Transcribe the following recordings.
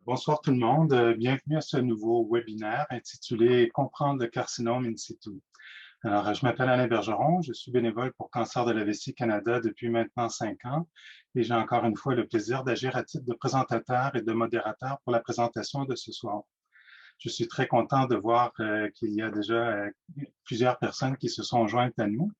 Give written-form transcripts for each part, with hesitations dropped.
Bonsoir tout le monde. Bienvenue à ce nouveau webinaire intitulé Comprendre le carcinome in situ. Alors, je m'appelle Alain Bergeron, je suis bénévole pour Cancer de la vessie Canada depuis maintenant 5 ans et j'ai encore une fois le plaisir d'agir à titre de présentateur et de modérateur pour la présentation de ce soir. Je suis très content de voir qu'il y a déjà plusieurs personnes qui se sont jointes à nous.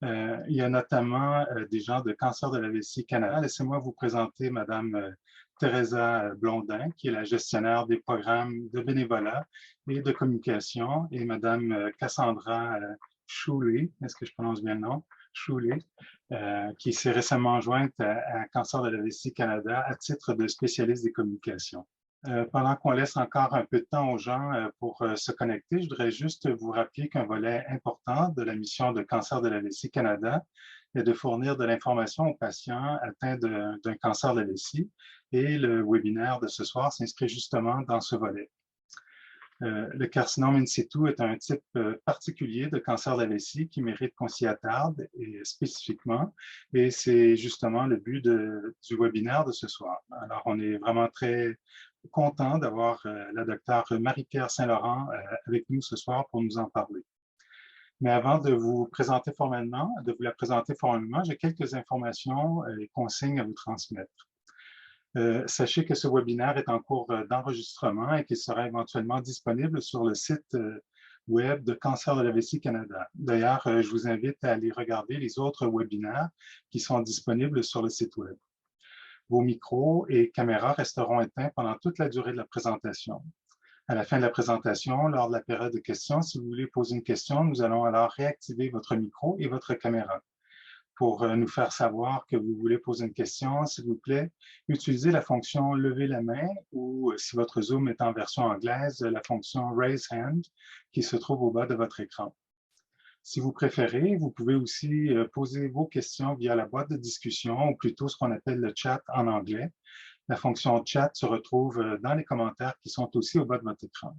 Il y a notamment des gens de Cancer de la vessie Canada. Laissez-moi vous présenter Madame Teresa Blondin, qui est la gestionnaire des programmes de bénévolat et de communication, et Madame Cassandra Choulé, est-ce que je prononce bien le nom? Choulé, qui s'est récemment jointe à Cancer de la vessie Canada à titre de spécialiste des communications. Pendant qu'on laisse encore un peu de temps aux gens pour se connecter, je voudrais juste vous rappeler qu'un volet important de la mission de Cancer de la vessie Canada est de fournir de l'information aux patients atteints d'un cancer de la vessie et le webinaire de ce soir s'inscrit justement dans ce volet. Le carcinome in situ est un type particulier de cancer de la vessie qui mérite qu'on s'y attarde et spécifiquement, et c'est justement le but du webinaire de ce soir. Alors, on est vraiment très content d'avoir la docteure Marie-Pierre Saint-Laurent avec nous ce soir pour nous en parler. Mais avant de vous présenter formellement, j'ai quelques informations et consignes à vous transmettre. Sachez que ce webinaire est en cours d'enregistrement et qu'il sera éventuellement disponible sur le site web de Cancer de la vessie Canada. D'ailleurs, je vous invite à aller regarder les autres webinaires qui sont disponibles sur le site web. Vos micros et caméras resteront éteints pendant toute la durée de la présentation. À la fin de la présentation, lors de la période de questions, si vous voulez poser une question, nous allons alors réactiver votre micro et votre caméra. Pour nous faire savoir que vous voulez poser une question, s'il vous plaît, utilisez la fonction « Lever la main » ou, si votre Zoom est en version anglaise, la fonction « Raise Hand » qui se trouve au bas de votre écran. Si vous préférez, vous pouvez aussi poser vos questions via la boîte de discussion, ou plutôt ce qu'on appelle le chat en anglais. La fonction chat se retrouve dans les commentaires qui sont aussi au bas de votre écran.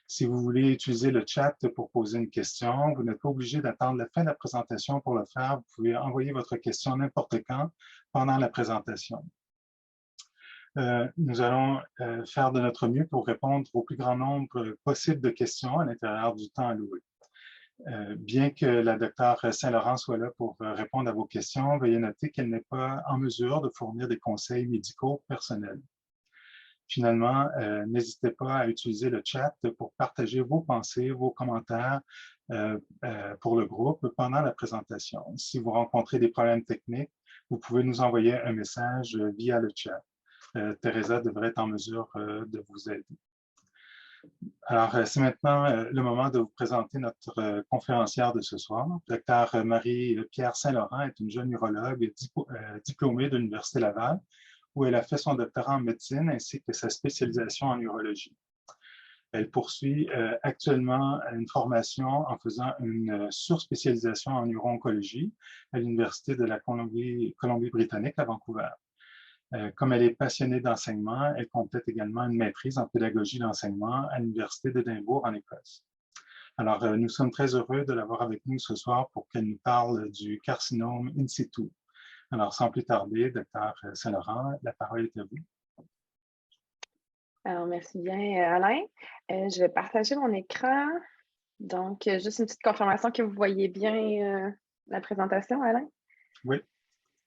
Si vous voulez utiliser le chat pour poser une question, vous n'êtes pas obligé d'attendre la fin de la présentation pour le faire. Vous pouvez envoyer votre question n'importe quand pendant la présentation. Nous allons faire de notre mieux pour répondre au plus grand nombre possible de questions à l'intérieur du temps alloué. Bien que la docteure Saint-Laurent soit là pour répondre à vos questions, veuillez noter qu'elle n'est pas en mesure de fournir des conseils médicaux personnels. Finalement, n'hésitez pas à utiliser le chat pour partager vos pensées, vos commentaires pour le groupe pendant la présentation. Si vous rencontrez des problèmes techniques, vous pouvez nous envoyer un message via le chat. Teresa devrait être en mesure de vous aider. Alors, c'est maintenant le moment de vous présenter notre conférencière de ce soir. Docteur Marie-Pierre Saint-Laurent est une jeune urologue diplômée de l'Université Laval, où elle a fait son doctorat en médecine ainsi que sa spécialisation en urologie. Elle poursuit actuellement une formation en faisant une surspécialisation en uro-oncologie à l'Université de la Colombie-Britannique à Vancouver. Comme elle est passionnée d'enseignement, elle complète également une maîtrise en pédagogie d'enseignement à l'Université d'Édimbourg en Écosse. Alors, nous sommes très heureux de l'avoir avec nous ce soir pour qu'elle nous parle du carcinome in situ. Alors, sans plus tarder, Dr. Saint-Laurent, la parole est à vous. Alors, merci bien, Alain. Je vais partager mon écran. Donc, juste une petite confirmation que vous voyez bien la présentation, Alain? Oui.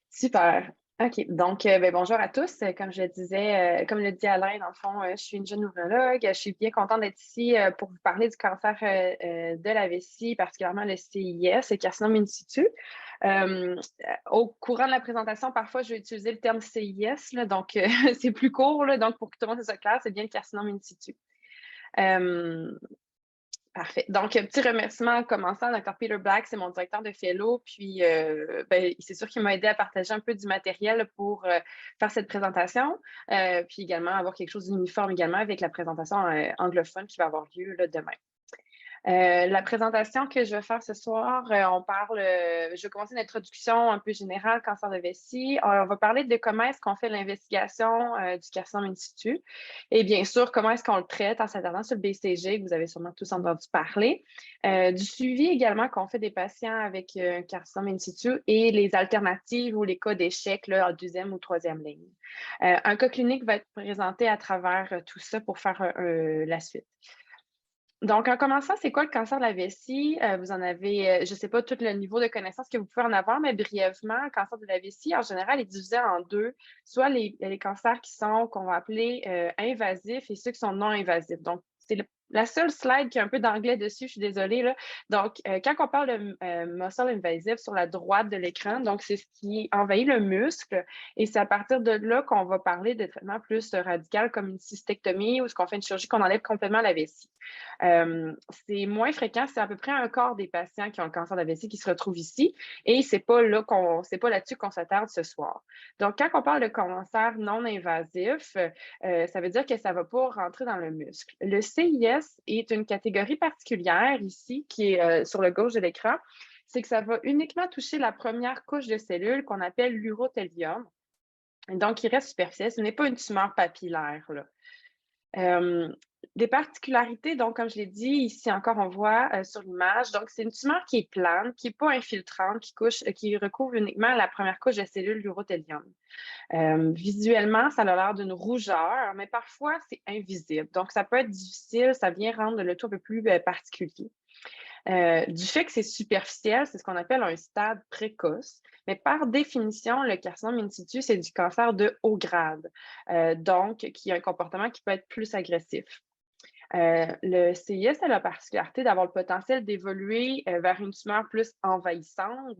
Super. OK. Donc, bonjour à tous. Comme je le disais, comme le dit Alain, dans le fond, je suis une jeune urologue. Je suis bien contente d'être ici pour vous parler du cancer de la vessie, particulièrement le CIS, le carcinome in situ. Au courant de la présentation, parfois, je vais utiliser le terme CIS, là, donc c'est plus court. Là, donc, pour que tout le monde soit clair, c'est bien le carcinome in situ. Parfait. Donc, petit remerciement en commençant. Dr. Peter Black, c'est mon directeur de fellow. Puis, c'est sûr qu'il m'a aidé à partager un peu du matériel pour faire cette présentation. Puis également avoir quelque chose d'uniforme également avec la présentation anglophone qui va avoir lieu là, demain. La présentation que je vais faire ce soir, je vais commencer une introduction un peu générale, cancer de vessie. On va parler de comment est-ce qu'on fait l'investigation du carcinome in situ et bien sûr, comment est-ce qu'on le traite en s'attardant sur le BCG, que vous avez sûrement tous entendu parler. Du suivi également qu'on fait des patients avec un carcinome in situ et les alternatives ou les cas d'échec là, en deuxième ou troisième ligne. Un cas clinique va être présenté à travers tout ça pour faire la suite. Donc, en commençant, c'est quoi le cancer de la vessie? Vous en avez, je ne sais pas tout le niveau de connaissance que vous pouvez en avoir, mais brièvement, le cancer de la vessie, en général, est divisé en deux. Soit les cancers qu'on va appeler invasifs et ceux qui sont non invasifs. Donc, c'est la seule slide qui a un peu d'anglais dessus, je suis désolée. Là. Donc, quand on parle de muscle invasif sur la droite de l'écran, donc c'est ce qui envahit le muscle et c'est à partir de là qu'on va parler de traitements plus radicaux comme une cystectomie ou ce qu'on fait une chirurgie qu'on enlève complètement la vessie. C'est moins fréquent, c'est à peu près un quart des patients qui ont le cancer de la vessie qui se retrouvent ici et c'est pas là-dessus qu'on s'attarde ce soir. Donc, quand on parle de cancer non invasif, ça veut dire que ça ne va pas rentrer dans le muscle. Le CIS est une catégorie particulière ici qui est sur le gauche de l'écran. C'est que ça va uniquement toucher la première couche de cellules qu'on appelle l'urothélium. Donc, il reste superficiel. Ce n'est pas une tumeur papillaire, là. Des particularités, donc, comme je l'ai dit, ici encore, on voit sur l'image. Donc, c'est une tumeur qui est plane, qui n'est pas infiltrante, qui recouvre uniquement la première couche de cellules l'urothélium. Visuellement, ça a l'air d'une rougeur, mais parfois, c'est invisible. Donc, ça peut être difficile, ça vient rendre le tout un peu plus particulier. Du fait que c'est superficiel, c'est ce qu'on appelle un stade précoce. Mais par définition, le carcinome in situ, c'est du cancer de haut grade, donc qui a un comportement qui peut être plus agressif. Le CIS a la particularité d'avoir le potentiel d'évoluer vers une tumeur plus envahissante,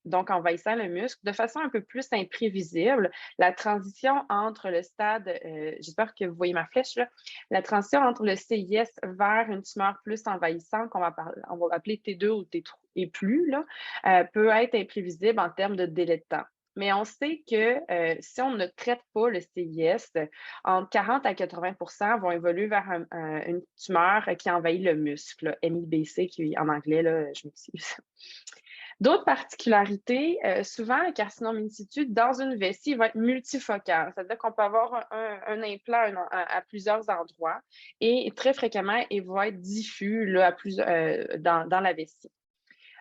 donc envahissant le muscle, de façon un peu plus imprévisible. La transition entre le stade, j'espère que vous voyez ma flèche là, la transition entre le CIS vers une tumeur plus envahissante, on va appeler T2 ou T3 et plus, là, peut être imprévisible en termes de délai de temps. Mais on sait que si on ne traite pas le CIS, entre 40 à 80 vont évoluer vers une tumeur qui envahit le muscle, MIBC, qui en anglais, là, je m'excuse. D'autres particularités, souvent, le carcinome in situ dans une vessie va être multifocal, c'est-à-dire qu'on peut avoir un implant à plusieurs endroits et très fréquemment, il va être diffus là, dans la vessie.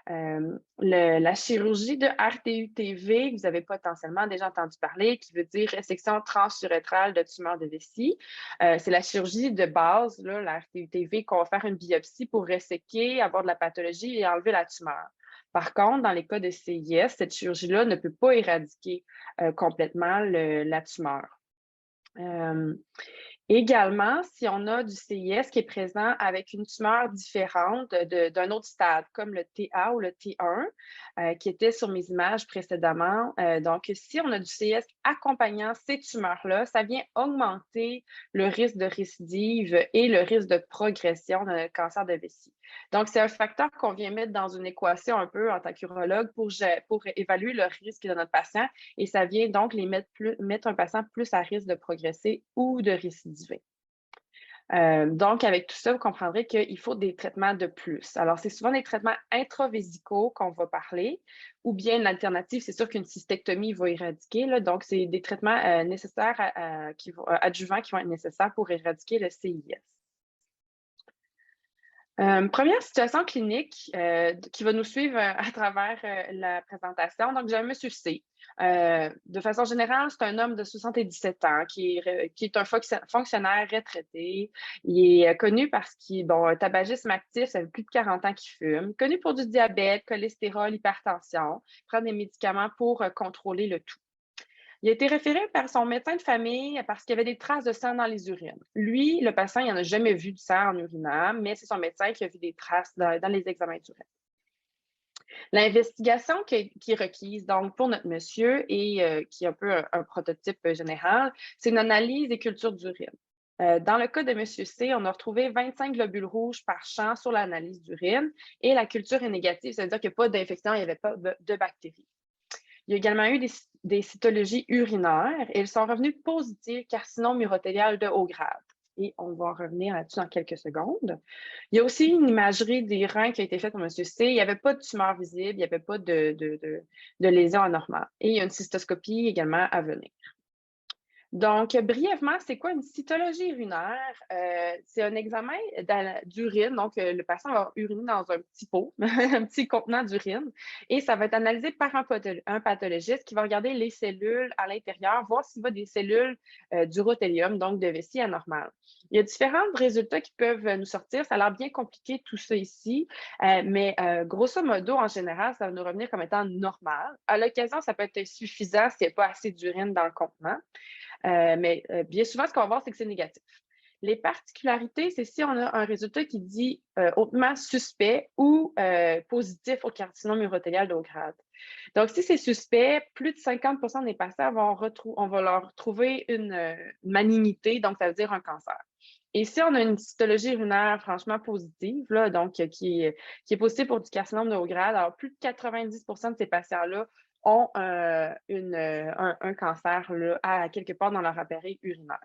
La chirurgie de RTU-TV, que vous avez potentiellement déjà entendu parler, qui veut dire résection transurétrale de tumeur de vessie. C'est la chirurgie de base, là, la RTU-TV, qu'on va faire une biopsie pour resséquer, avoir de la pathologie et enlever la tumeur. Par contre, dans les cas de CIS, cette chirurgie-là ne peut pas éradiquer complètement la tumeur. Également, si on a du CIS qui est présent avec une tumeur différente d'un autre stade, comme le TA ou le T1, qui était sur mes images précédemment. Donc, si on a du CIS accompagnant ces tumeurs-là, ça vient augmenter le risque de récidive et le risque de progression d'un cancer de vessie. Donc, c'est un facteur qu'on vient mettre dans une équation un peu en tant qu'urologue pour évaluer le risque de notre patient et ça vient donc mettre un patient plus à risque de progresser ou de récidiver. Donc, avec tout ça, vous comprendrez qu'il faut des traitements de plus. Alors, c'est souvent des traitements intravésicaux qu'on va parler, ou bien l'alternative, c'est sûr qu'une cystectomie va éradiquer. Là, donc, c'est des traitements nécessaires, adjuvants qui vont être nécessaires pour éradiquer le CIS. Première situation clinique qui va nous suivre à travers la présentation. Donc, j'ai un monsieur C. De façon générale, c'est un homme de 77 ans qui est un fonctionnaire retraité. Il est connu parce qu'il est un tabagisme actif, ça fait plus de 40 ans qu'il fume. Connu pour du diabète, cholestérol, hypertension. Il prend des médicaments pour contrôler le tout. Il a été référé par son médecin de famille parce qu'il y avait des traces de sang dans les urines. Lui, le patient, il n'en a jamais vu du sang en urinant, mais c'est son médecin qui a vu des traces dans les examens d'urine. L'investigation qui est requise donc pour notre monsieur et qui est un peu un prototype général, c'est une analyse des cultures d'urine. Dans le cas de M. C, on a retrouvé 25 globules rouges par champ sur l'analyse d'urine et la culture est négative, c'est-à-dire qu'il n'y a pas d'infection, il n'y avait pas de bactéries. Il y a également eu des cytologies urinaires et ils sont revenus positifs carcinome urothélial de haut grade. et on va revenir là-dessus dans quelques secondes. Il y a aussi une imagerie des reins qui a été faite pour M. C. Il n'y avait pas de tumeur visible, il n'y avait pas de lésion anormale. Et il y a une cystoscopie également à venir. Donc, brièvement, c'est quoi une cytologie urinaire? C'est un examen d'urine. Donc, le patient va uriner dans un petit pot, un petit contenant d'urine, et ça va être analysé par un pathologiste qui va regarder les cellules à l'intérieur, voir s'il y a des cellules d'urothélium, donc de vessie anormale. Il y a différents résultats qui peuvent nous sortir. Ça a l'air bien compliqué tout ça ici, mais grosso modo, en général, ça va nous revenir comme étant normal. À l'occasion, ça peut être suffisant s'il n'y a pas assez d'urine dans le contenant. Mais bien souvent, ce qu'on va voir, c'est que c'est négatif. Les particularités, c'est si on a un résultat qui dit hautement suspect ou positif au carcinome urothélial de haut grade. Donc, si c'est suspect, plus de 50 des patients on va leur trouver une malignité, donc ça veut dire un cancer. Et si on a une cytologie urinaire franchement positive, là, donc qui est positive pour du carcinome de haut grade, alors plus de 90 de ces patients-là ont un cancer là, à quelque part dans leur appareil urinaire.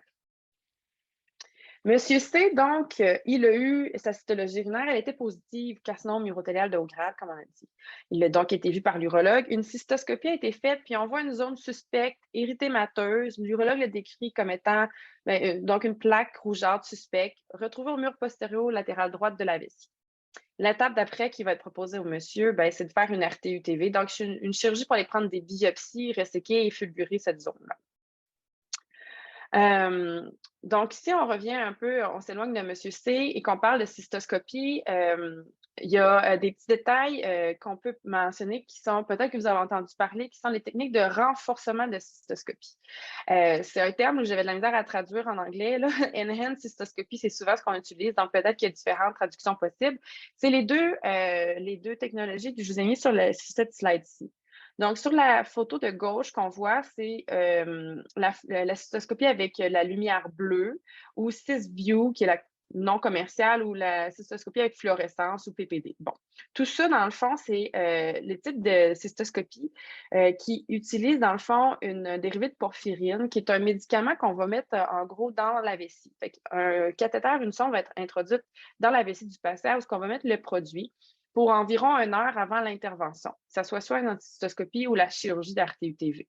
Monsieur C, donc, il a eu sa cytologie urinaire, elle était positive, carcinome urothélial de haut grade, comme on a dit. Il a donc été vu par l'urologue. Une cystoscopie a été faite, puis on voit une zone suspecte, érythémateuse. L'urologue l'a décrit comme étant donc une plaque rougeâtre suspecte, retrouvée au mur postério-latéral droite de la vessie. L'étape d'après qui va être proposée au monsieur, c'est de faire une RTUTV, donc une chirurgie pour aller prendre des biopsies, resséquer et fulgurer cette zone-là. Donc, si on revient un peu, on s'éloigne de M. C et qu'on parle de cystoscopie, il y a des petits détails qu'on peut mentionner qui sont, peut-être que vous avez entendu parler, qui sont les techniques de renforcement de cystoscopie. C'est un terme où j'avais de la misère à traduire en anglais. Là. Enhanced cystoscopie, c'est souvent ce qu'on utilise, donc peut-être qu'il y a différentes traductions possibles. C'est les deux technologies que je vous ai mis sur cette slide-ci. Donc, sur la photo de gauche qu'on voit, c'est la cystoscopie avec la lumière bleue ou CysView, qui est la non commerciale, ou la cystoscopie avec fluorescence ou PPD. Bon, tout ça, dans le fond, c'est le type de cystoscopie qui utilise, dans le fond, une dérivée de porphyrine, qui est un médicament qu'on va mettre, en gros, dans la vessie. Fait un cathéter, une sonde va être introduite dans la vessie du patient où on va mettre le produit pour environ 1 heure avant l'intervention, que ce soit une cystoscopie ou la chirurgie d'RTUTV.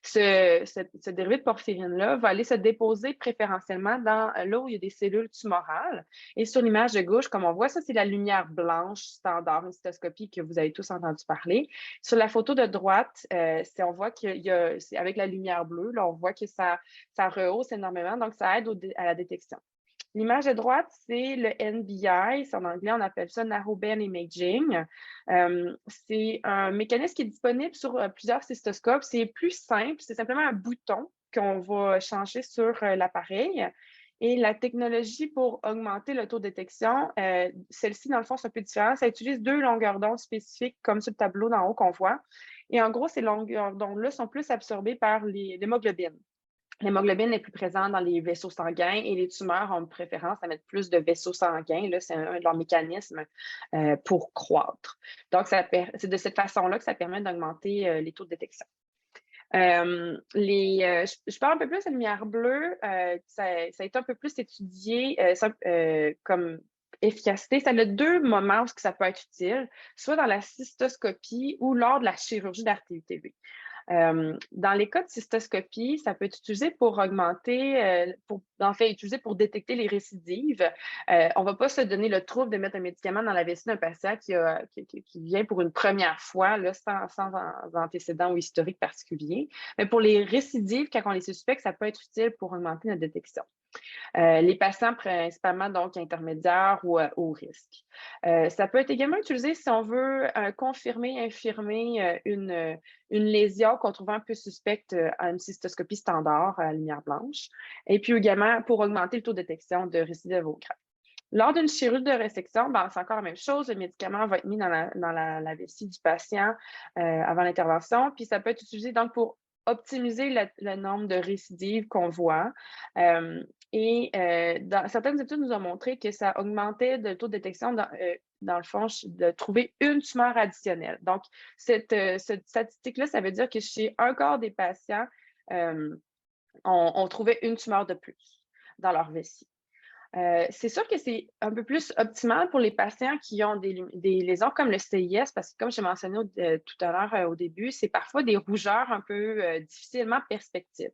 Ce dérivé de porphyrine-là va aller se déposer préférentiellement dans là où il y a des cellules tumorales. Et sur l'image de gauche, comme on voit, ça, c'est la lumière blanche standard, une cystoscopie que vous avez tous entendu parler. Sur la photo de droite, on voit qu'il y a, avec la lumière bleue, là, on voit que ça rehausse énormément, donc ça aide à la détection. L'image de droite, c'est le NBI. En anglais, on appelle ça Narrowband Imaging. C'est un mécanisme qui est disponible sur plusieurs cystoscopes. C'est plus simple. C'est simplement un bouton qu'on va changer sur l'appareil. Et la technologie pour augmenter le taux de détection, celle-ci, dans le fond, c'est un peu différent. Ça utilise 2 longueurs d'onde spécifiques, comme sur le tableau d'en haut qu'on voit. Et en gros, ces longueurs d'onde-là sont plus absorbées par l'hémoglobine. L'hémoglobine est plus présente dans les vaisseaux sanguins et les tumeurs ont une préférence à mettre plus de vaisseaux sanguins. C'est un de leurs mécanismes pour croître. Donc, c'est de cette façon-là que ça permet d'augmenter les taux de détection. Je parle un peu plus de lumière bleue. Ça a été un peu plus étudié comme efficacité. Ça a 2 moments où ça peut être utile, soit dans la cystoscopie ou lors de la chirurgie d'RTUTV. Dans les cas de cystoscopie, ça peut être utilisé pour augmenter, utilisé pour détecter les récidives. On ne va pas se donner le trouble de mettre un médicament dans la vessie d'un patient qui vient pour une première fois, là, sans antécédent ou historique particulier. Mais pour les récidives, quand on les suspecte, ça peut être utile pour augmenter notre détection. Les patients principalement donc intermédiaires ou haut risque. Ça peut être également utilisé si on veut confirmer, infirmer une lésion qu'on trouve un peu suspecte à une cystoscopie standard à lumière blanche, et puis également pour augmenter le taux de détection de récidive au grade. Lors d'une chirurgie de résection, c'est encore la même chose. Le médicament va être mis dans la vessie du patient avant l'intervention, puis ça peut être utilisé donc pour optimiser le nombre de récidives qu'on voit. Certaines études nous ont montré que ça augmentait le taux de détection dans le fond, de trouver une tumeur additionnelle. Donc, cette statistique-là, ça veut dire que chez un quart des patients, on trouvait une tumeur de plus dans leur vessie. C'est sûr que c'est un peu plus optimal pour les patients qui ont des lésions comme le CIS, parce que comme j'ai mentionné tout à l'heure au début, c'est parfois des rougeurs un peu difficilement perspectives.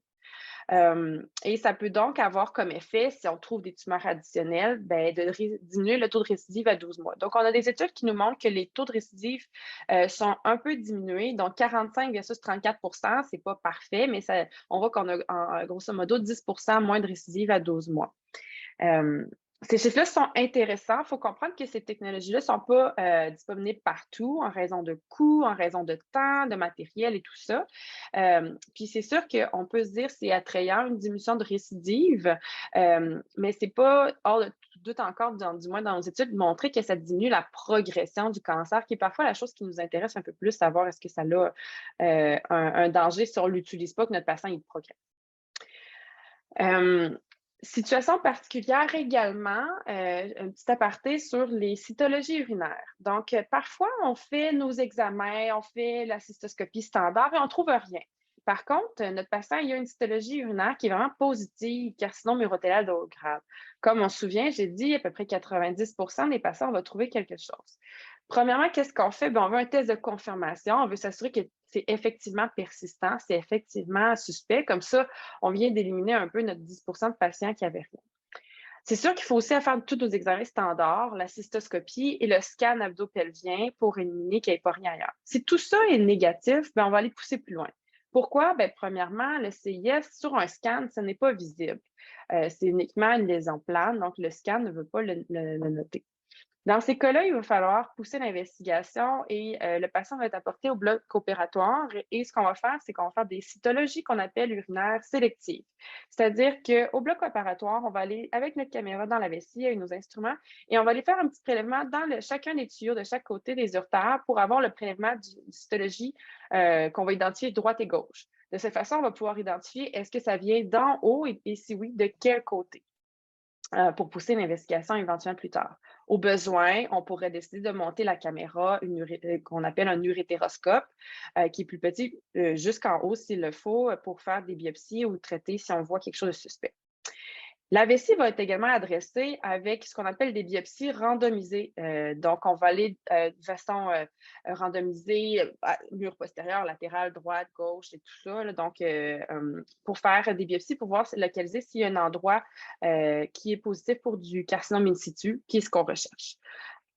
Et ça peut donc avoir comme effet, si on trouve des tumeurs additionnelles, ben, de diminuer le taux de récidive à 12 mois. Donc, on a des études qui nous montrent que les taux de récidive sont un peu diminués. Donc, 45 versus 34 c'est pas parfait, mais ça, on voit qu'on a grosso modo 10 moins de récidive à 12 mois. Ces chiffres-là sont intéressants. Il faut comprendre que ces technologies-là ne sont pas disponibles partout en raison de coûts, en raison de temps, de matériel et tout ça. Puis c'est sûr qu'on peut se dire que c'est attrayant, une diminution de récidive, mais ce n'est pas hors de tout doute encore, du moins dans nos études, de montrer que ça diminue la progression du cancer, qui est parfois la chose qui nous intéresse un peu plus, savoir est-ce que ça a un danger si on ne l'utilise pas, que notre patient il progresse. Situation particulière également, un petit aparté sur les cytologies urinaires. Donc, parfois, on fait nos examens, on fait la cystoscopie standard et on ne trouve rien. Par contre, notre patient il a une cytologie urinaire qui est vraiment positive, carcinome urothélial de haut grade. Comme on se souvient, j'ai dit, à peu près 90 des patients, on va trouver quelque chose. Premièrement, qu'est-ce qu'on fait? Bien, on veut un test de confirmation. On veut s'assurer que c'est effectivement persistant, c'est effectivement suspect. Comme ça, on vient d'éliminer un peu notre 10 de patients qui n'avaient rien. C'est sûr qu'il faut aussi faire tous nos examens standards, la cystoscopie et le scan abdo-pelvien pour éliminer qu'il n'y ait pas rien ailleurs. Si tout ça est négatif, bien, on va aller pousser plus loin. Pourquoi? Bien, premièrement, le CIS, sur un scan, ce n'est pas visible. C'est uniquement une lésion plane, donc le scan ne veut pas le noter. Dans ces cas-là, il va falloir pousser l'investigation et le patient va être apporté au bloc opératoire. Et ce qu'on va faire, c'est qu'on va faire des cytologies qu'on appelle urinaires sélectives. C'est-à-dire qu'au bloc opératoire, on va aller avec notre caméra dans la vessie avec nos instruments et on va aller faire un petit prélèvement dans chacun des tuyaux de chaque côté des uretères pour avoir le prélèvement du cytologie qu'on va identifier droite et gauche. De cette façon, on va pouvoir identifier est-ce que ça vient d'en haut et si oui, de quel côté. Pour pousser l'investigation éventuellement plus tard. Au besoin, on pourrait décider de monter la caméra qu'on appelle un urétéroscope, qui est plus petit jusqu'en haut s'il le faut, pour faire des biopsies ou traiter si on voit quelque chose de suspect. La vessie va être également adressée avec ce qu'on appelle des biopsies randomisées. Donc, on va aller de façon randomisée, mur postérieur, latéral, droite, gauche et tout ça. Là. Donc, pour faire des biopsies, pour voir localiser s'il y a un endroit qui est positif pour du carcinome in situ, qui est ce qu'on recherche.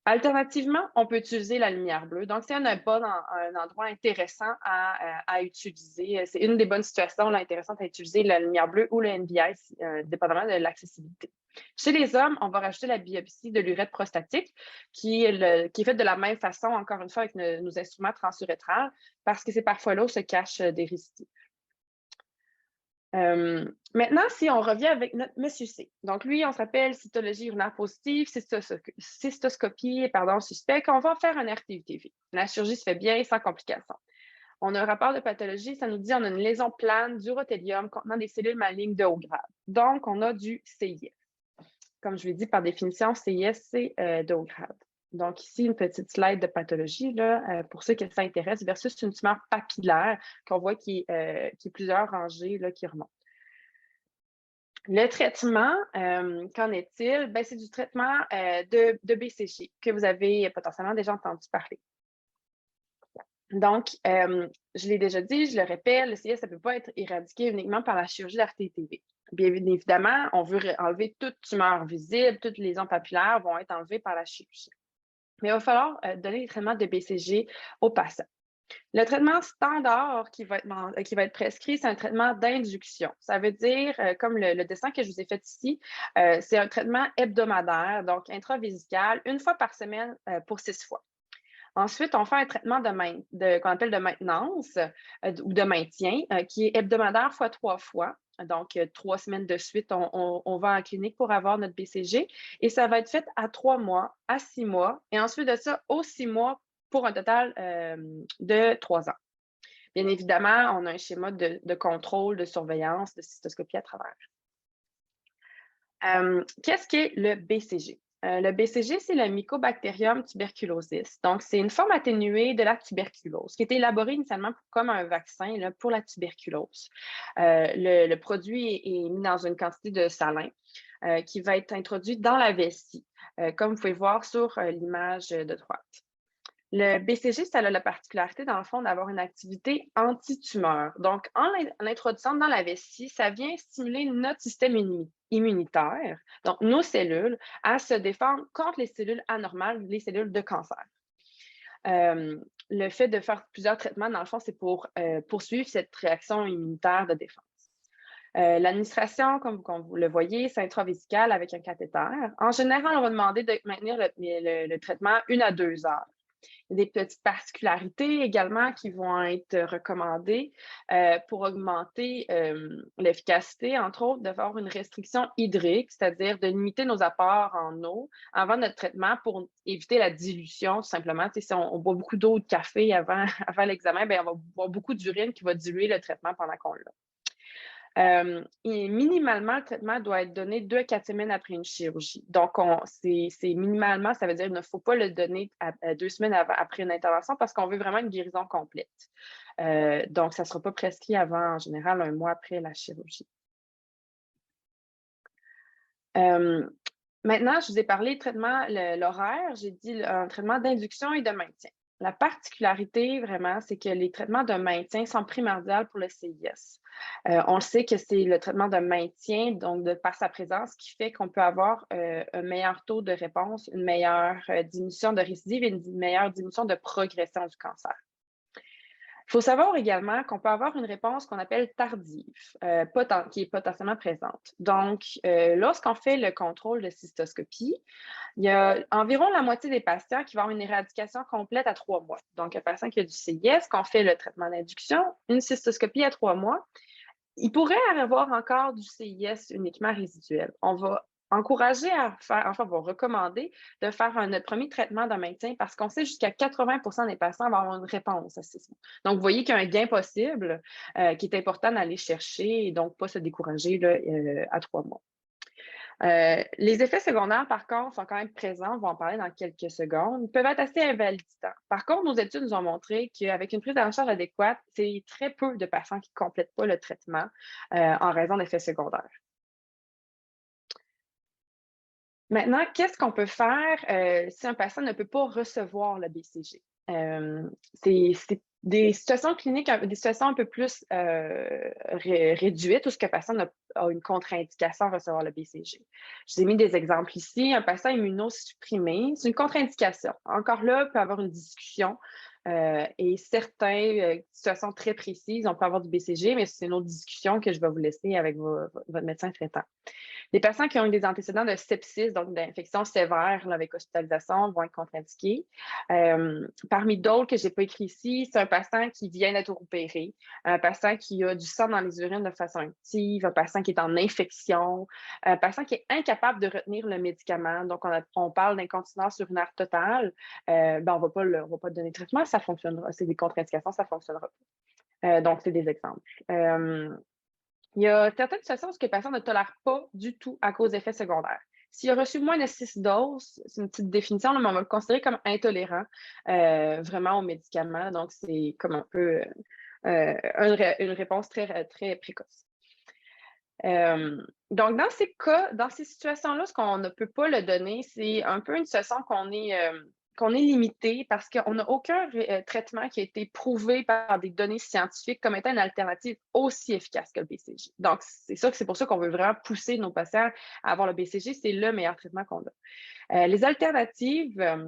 Alternativement, on peut utiliser la lumière bleue. Donc, si on n'a pas un endroit intéressant à utiliser, c'est une des bonnes situations là, intéressantes à utiliser la lumière bleue ou le NBI, dépendamment de l'accessibilité. Chez les hommes, on va rajouter la biopsie de l'urètre prostatique, qui est faite de la même façon, encore une fois, avec nos instruments transurétrales, parce que c'est parfois là où se cachent des récidives. Maintenant, si on revient avec notre monsieur C. Donc, lui, on s'appelle cytologie urinaire positive, cystoscopie, suspect, on va faire un RTUTV. La chirurgie se fait bien, sans complications. On a un rapport de pathologie, ça nous dit qu'on a une lésion plane d'urothélium contenant des cellules malignes de haut grade. Donc, on a du CIS. Comme je l'ai dit, par définition, CIS, c'est de haut grade. Donc, ici, une petite slide de pathologie là, pour ceux qui s'intéressent versus une tumeur papillaire qu'on voit qui est plusieurs rangées là, qui remontent. Le traitement, qu'en est-il? Ben, c'est du traitement de BCG que vous avez potentiellement déjà entendu parler. Donc, je l'ai déjà dit, je le répète, le CIS, ça ne peut pas être éradiqué uniquement par la chirurgie d'RTTV. Bien évidemment, on veut enlever toute tumeur visible, toutes les lésions papillaires vont être enlevées par la chirurgie. Mais il va falloir donner les traitements de BCG aux patients. Le traitement standard qui va être prescrit, c'est un traitement d'induction. Ça veut dire, comme le dessin que je vous ai fait ici, c'est un traitement hebdomadaire, donc intravésical, une fois par semaine pour 6 fois. Ensuite, on fait un traitement qu'on appelle de maintenance ou de maintien, qui est hebdomadaire fois 3 fois. Donc, 3 semaines de suite, on va en clinique pour avoir notre BCG et ça va être fait à 3 mois, à 6 mois et ensuite de ça, aux 6 mois pour un total de 3 ans. Bien évidemment, on a un schéma de contrôle, de surveillance, de cystoscopie à travers. Qu'est-ce qu'est le BCG? Le BCG, c'est le Mycobacterium tuberculosis. Donc, c'est une forme atténuée de la tuberculose qui a été élaborée initialement comme un vaccin là, pour la tuberculose. Le produit est mis dans une quantité de salin. qui va être introduit dans la vessie, comme vous pouvez voir sur l'image de droite. Le BCG, ça a la particularité, dans le fond, d'avoir une activité antitumeur. Donc, en l'introduisant dans la vessie, ça vient stimuler notre système immunitaire, donc nos cellules, à se défendre contre les cellules anormales, les cellules de cancer. Le fait de faire plusieurs traitements, dans le fond, c'est pour poursuivre cette réaction immunitaire de défense. L'administration, comme vous le voyez, c'est intravésicale avec un cathéter. En général, on va demander de maintenir le traitement 1 à 2 heures. Il y a des petites particularités également qui vont être recommandées pour augmenter l'efficacité, entre autres, d'avoir une restriction hydrique, c'est-à-dire de limiter nos apports en eau avant notre traitement pour éviter la dilution, tout simplement. Si on boit beaucoup d'eau ou de café avant l'examen, on va boire beaucoup d'urine qui va diluer le traitement pendant qu'on l'a. Et minimalement, le traitement doit être donné 2 à 4 semaines après une chirurgie. Donc, c'est minimalement, ça veut dire qu'il ne faut pas le donner 2 semaines après une intervention parce qu'on veut vraiment une guérison complète. Donc, ça ne sera pas prescrit avant, en général, 1 mois après la chirurgie. Maintenant, je vous ai parlé de traitement, l'horaire, j'ai dit un traitement d'induction et de maintien. La particularité, vraiment, c'est que les traitements de maintien sont primordiaux pour le CIS. On le sait que c'est le traitement de maintien, donc par sa présence, qui fait qu'on peut avoir un meilleur taux de réponse, une meilleure diminution de récidive et une meilleure diminution de progression du cancer. Il faut savoir également qu'on peut avoir une réponse qu'on appelle tardive, qui est potentiellement présente. Donc, lorsqu'on fait le contrôle de cystoscopie, il y a environ la moitié des patients qui vont avoir une éradication complète à 3 mois. Donc, un patient qui a du CIS, qu'on fait le traitement d'induction, une cystoscopie à 3 mois, il pourrait avoir encore du CIS uniquement résiduel. On va encourager à faire, enfin, on va recommander de faire notre premier traitement de maintien parce qu'on sait jusqu'à 80% des patients vont avoir une réponse à 6 mois. Donc, vous voyez qu'il y a un gain possible qui est important d'aller chercher et donc pas se décourager là, à 3 mois. Les effets secondaires, par contre, sont quand même présents. On va en parler dans quelques secondes. Ils peuvent être assez invalidants. Par contre, nos études nous ont montré qu'avec une prise en charge adéquate, c'est très peu de patients qui ne complètent pas le traitement en raison d'effets secondaires. Maintenant, qu'est-ce qu'on peut faire si un patient ne peut pas recevoir le BCG? C'est des situations cliniques, des situations un peu plus réduites où ce que le patient a une contre-indication à recevoir le BCG. Je vous ai mis des exemples ici. Un patient immunosupprimé, c'est une contre-indication. Encore là, il peut y avoir une discussion et certaines situations très précises, on peut avoir du BCG, mais c'est une autre discussion que je vais vous laisser avec votre médecin traitant. Les patients qui ont eu des antécédents de sepsis, donc d'infection sévère là, avec hospitalisation, vont être contre-indiqués. Parmi d'autres que je n'ai pas écrit ici, c'est un patient qui vient d'être opéré, un patient qui a du sang dans les urines de façon active, un patient qui est en infection, un patient qui est incapable de retenir le médicament. Donc, on parle d'incontinence urinaire totale. On ne va pas donner de traitement, ça fonctionnera. C'est des contre-indications, ça ne fonctionnera pas. Donc, c'est des exemples. Il y a certaines situations où le patient ne tolère pas du tout à cause d'effets secondaires. S'il a reçu moins de 6 doses, c'est une petite définition, mais on va le considérer comme intolérant vraiment aux médicaments. Donc, c'est comme un peu une réponse très, très précoce. Donc, dans ces cas, dans ces situations-là, ce qu'on ne peut pas le donner, c'est un peu une situation qu'on est limité parce qu'on n'a aucun traitement qui a été prouvé par des données scientifiques comme étant une alternative aussi efficace que le BCG. Donc, c'est pour ça qu'on veut vraiment pousser nos patients à avoir le BCG. C'est le meilleur traitement qu'on a. Les alternatives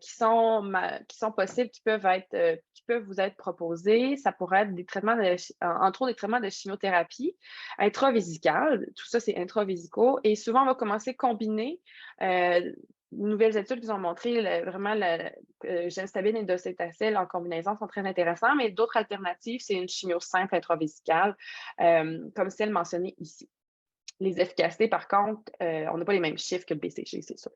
qui sont possibles, qui peuvent vous être proposées, ça pourrait être des traitements, entre autres des traitements de chimiothérapie intravésicale. Tout ça, c'est intravésicaux. Et souvent, on va commencer à combiner nouvelles études qui ont montré vraiment gemcitabine et docétacel en combinaison sont très intéressants, mais d'autres alternatives, c'est une chimio simple intravésicale, comme celle mentionnée ici. Les efficacités, par contre, on n'a pas les mêmes chiffres que le BCG, c'est sûr.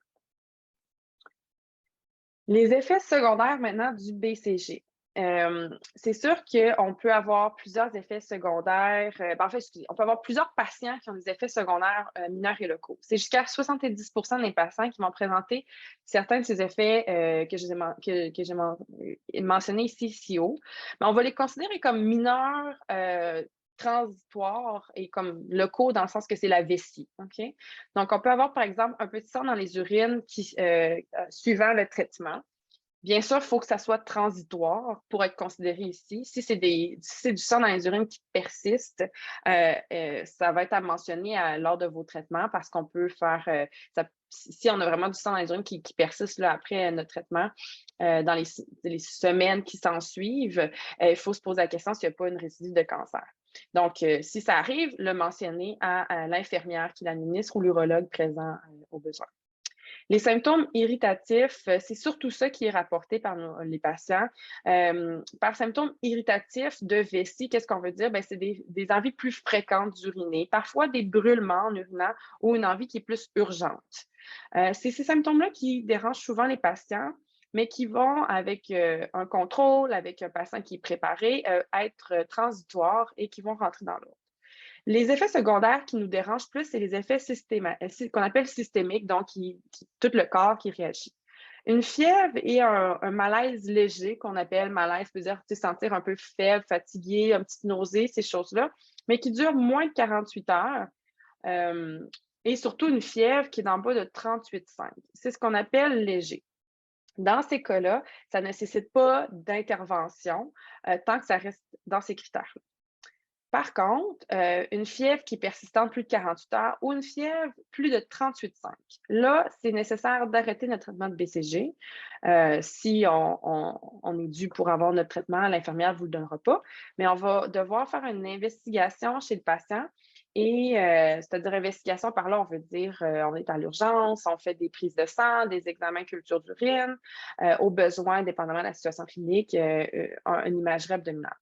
Les effets secondaires maintenant du BCG. C'est sûr qu'on peut avoir plusieurs effets secondaires. On peut avoir plusieurs patients qui ont des effets secondaires mineurs et locaux. C'est jusqu'à 70% des patients qui vont présenter certains de ces effets que j'ai mentionnés ici, si haut. Mais on va les considérer comme mineurs transitoires et comme locaux dans le sens que c'est la vessie. OK? Donc, on peut avoir, par exemple, un peu de sang dans les urines suivant le traitement. Bien sûr, il faut que ça soit transitoire pour être considéré ici. Si c'est du sang dans les urines qui persiste, ça va être à mentionner lors de vos traitements parce qu'on peut faire, si on a vraiment du sang dans les urines qui persiste là, après notre traitement, dans les semaines qui s'en suivent, il faut se poser la question s'il n'y a pas une récidive de cancer. Donc, si ça arrive, le mentionner à l'infirmière qui l'administre ou l'urologue présent au besoin. Les symptômes irritatifs, c'est surtout ça qui est rapporté par les patients. Par symptômes irritatifs de vessie, qu'est-ce qu'on veut dire? C'est des envies plus fréquentes d'uriner, parfois des brûlements en urinant ou une envie qui est plus urgente. C'est ces symptômes-là qui dérangent souvent les patients, mais qui vont, avec un contrôle, avec un patient qui est préparé, être transitoires et qui vont rentrer dans l'ordre. Les effets secondaires qui nous dérangent plus, c'est les effets qu'on appelle systémiques, donc tout le corps qui réagit. Une fièvre et un malaise léger, qu'on appelle malaise, peut dire se sentir un peu faible, fatigué, un petit nausée, ces choses-là, mais qui durent moins de 48 heures. Et surtout une fièvre qui est d'en bas de 38,5. C'est ce qu'on appelle léger. Dans ces cas-là, ça ne nécessite pas d'intervention tant que ça reste dans ces critères-là. Par contre, une fièvre qui est persistante plus de 48 heures ou une fièvre plus de 38,5, là, c'est nécessaire d'arrêter notre traitement de BCG. Si on est dû pour avoir notre traitement, l'infirmière ne vous le donnera pas, mais on va devoir faire une investigation chez le patient. Et c'est-à-dire investigation, par là, on veut dire on est à l'urgence, on fait des prises de sang, des examens culture d'urine, au besoin, dépendamment de la situation clinique, une imagerie abdominale.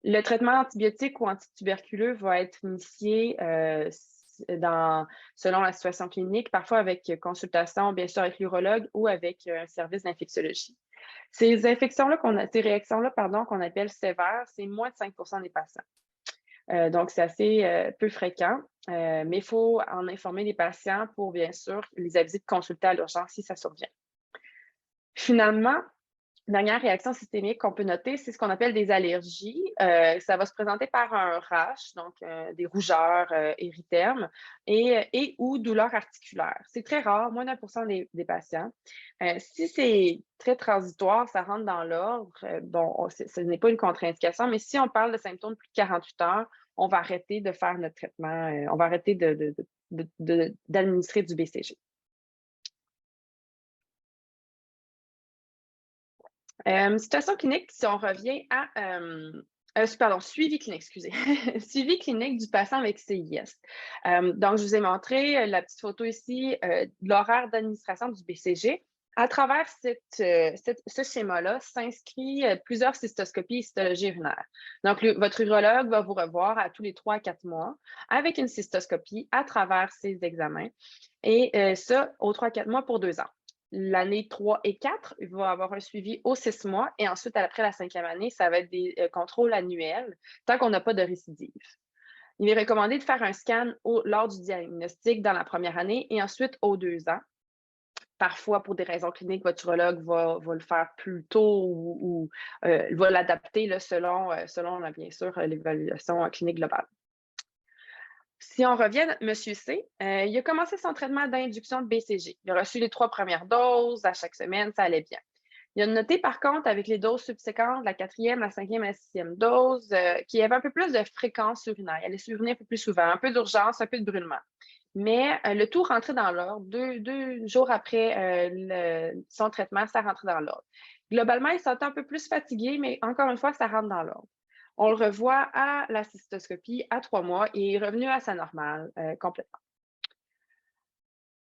Le traitement antibiotique ou antituberculeux va être initié selon la situation clinique, parfois avec consultation, bien sûr, avec l'urologue ou avec un service d'infectiologie. Ces réactions-là, qu'on appelle sévères, c'est moins de 5 des patients. Donc, c'est assez peu fréquent, mais il faut en informer les patients pour, bien sûr, les aviser de consulter à l'urgence si ça survient. Finalement, dernière réaction systémique qu'on peut noter, c'est ce qu'on appelle des allergies. Ça va se présenter par un rash, donc des rougeurs, érythèmes et ou douleurs articulaires. C'est très rare, moins d'1 des patients. Si c'est très transitoire, ça rentre dans l'ordre. Ce n'est pas une contre-indication, mais si on parle de symptômes de plus de 48 heures, on va arrêter de faire notre traitement, on va arrêter d'administrer du BCG. Situation clinique, si on revient à suivi clinique, excusez. Suivi clinique du patient avec CIS. Donc, je vous ai montré la petite photo ici de l'horaire d'administration du BCG. À travers ce schéma-là s'inscrit plusieurs cystoscopies et cytologie urinaire. Donc, votre urologue va vous revoir à tous les 3 à 4 mois avec une cystoscopie à travers ces examens. Et ça, aux 3 à 4 mois pour 2 ans. L'année 3 et 4, il va avoir un suivi aux 6 mois et ensuite, après la 5e année, ça va être des contrôles annuels tant qu'on n'a pas de récidive. Il est recommandé de faire un scan lors du diagnostic dans la première année et ensuite aux 2 ans. Parfois, pour des raisons cliniques, votre urologue va le faire plus tôt ou va l'adapter selon bien sûr, l'évaluation clinique globale. Si on revient à M. C, il a commencé son traitement d'induction de BCG. Il a reçu les 3 premières doses à chaque semaine, ça allait bien. Il a noté par contre avec les doses subséquentes, la 4e, la 5e et la 6e dose, qu'il y avait un peu plus de fréquence urinaire. Il allait s'uriner un peu plus souvent, un peu d'urgence, un peu de brûlement. Mais le tout rentrait dans l'ordre. Deux jours après son traitement, ça rentrait dans l'ordre. Globalement, il se sentait un peu plus fatigué, mais encore une fois, ça rentre dans l'ordre. On le revoit à la cystoscopie à 3 mois et il est revenu à sa normale complètement.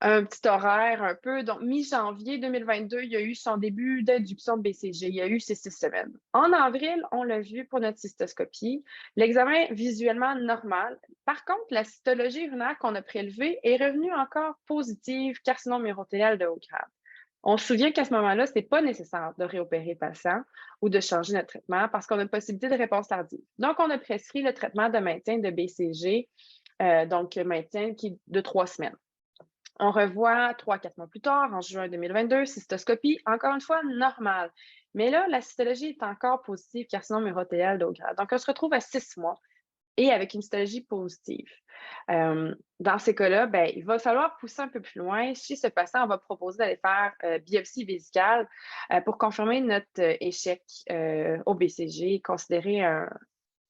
Un petit horaire un peu. Donc, mi-janvier 2022, il y a eu son début d'induction de BCG. Il y a eu ces 6 semaines. En avril, on l'a vu pour notre cystoscopie. L'examen visuellement normal. Par contre, la cytologie urinaire qu'on a prélevée est revenue encore positive, carcinome urothélial de haut grade. On se souvient qu'à ce moment-là, ce n'est pas nécessaire de réopérer le patient ou de changer notre traitement parce qu'on a une possibilité de réponse tardive. Donc, on a prescrit le traitement de maintien de BCG, donc maintien qui est de 3 semaines. On revoit 3-4 mois plus tard, en juin 2022, cystoscopie, encore une fois, normale. Mais là, la cytologie est encore positive, carcinome urothélial de haut grade. Donc, on se retrouve à 6 mois. et avec une histologie positive. Dans ces cas-là, ben, il va falloir pousser un peu plus loin. Chez ce patient, on va proposer d'aller faire biopsie vésicale pour confirmer notre échec au BCG, considérer un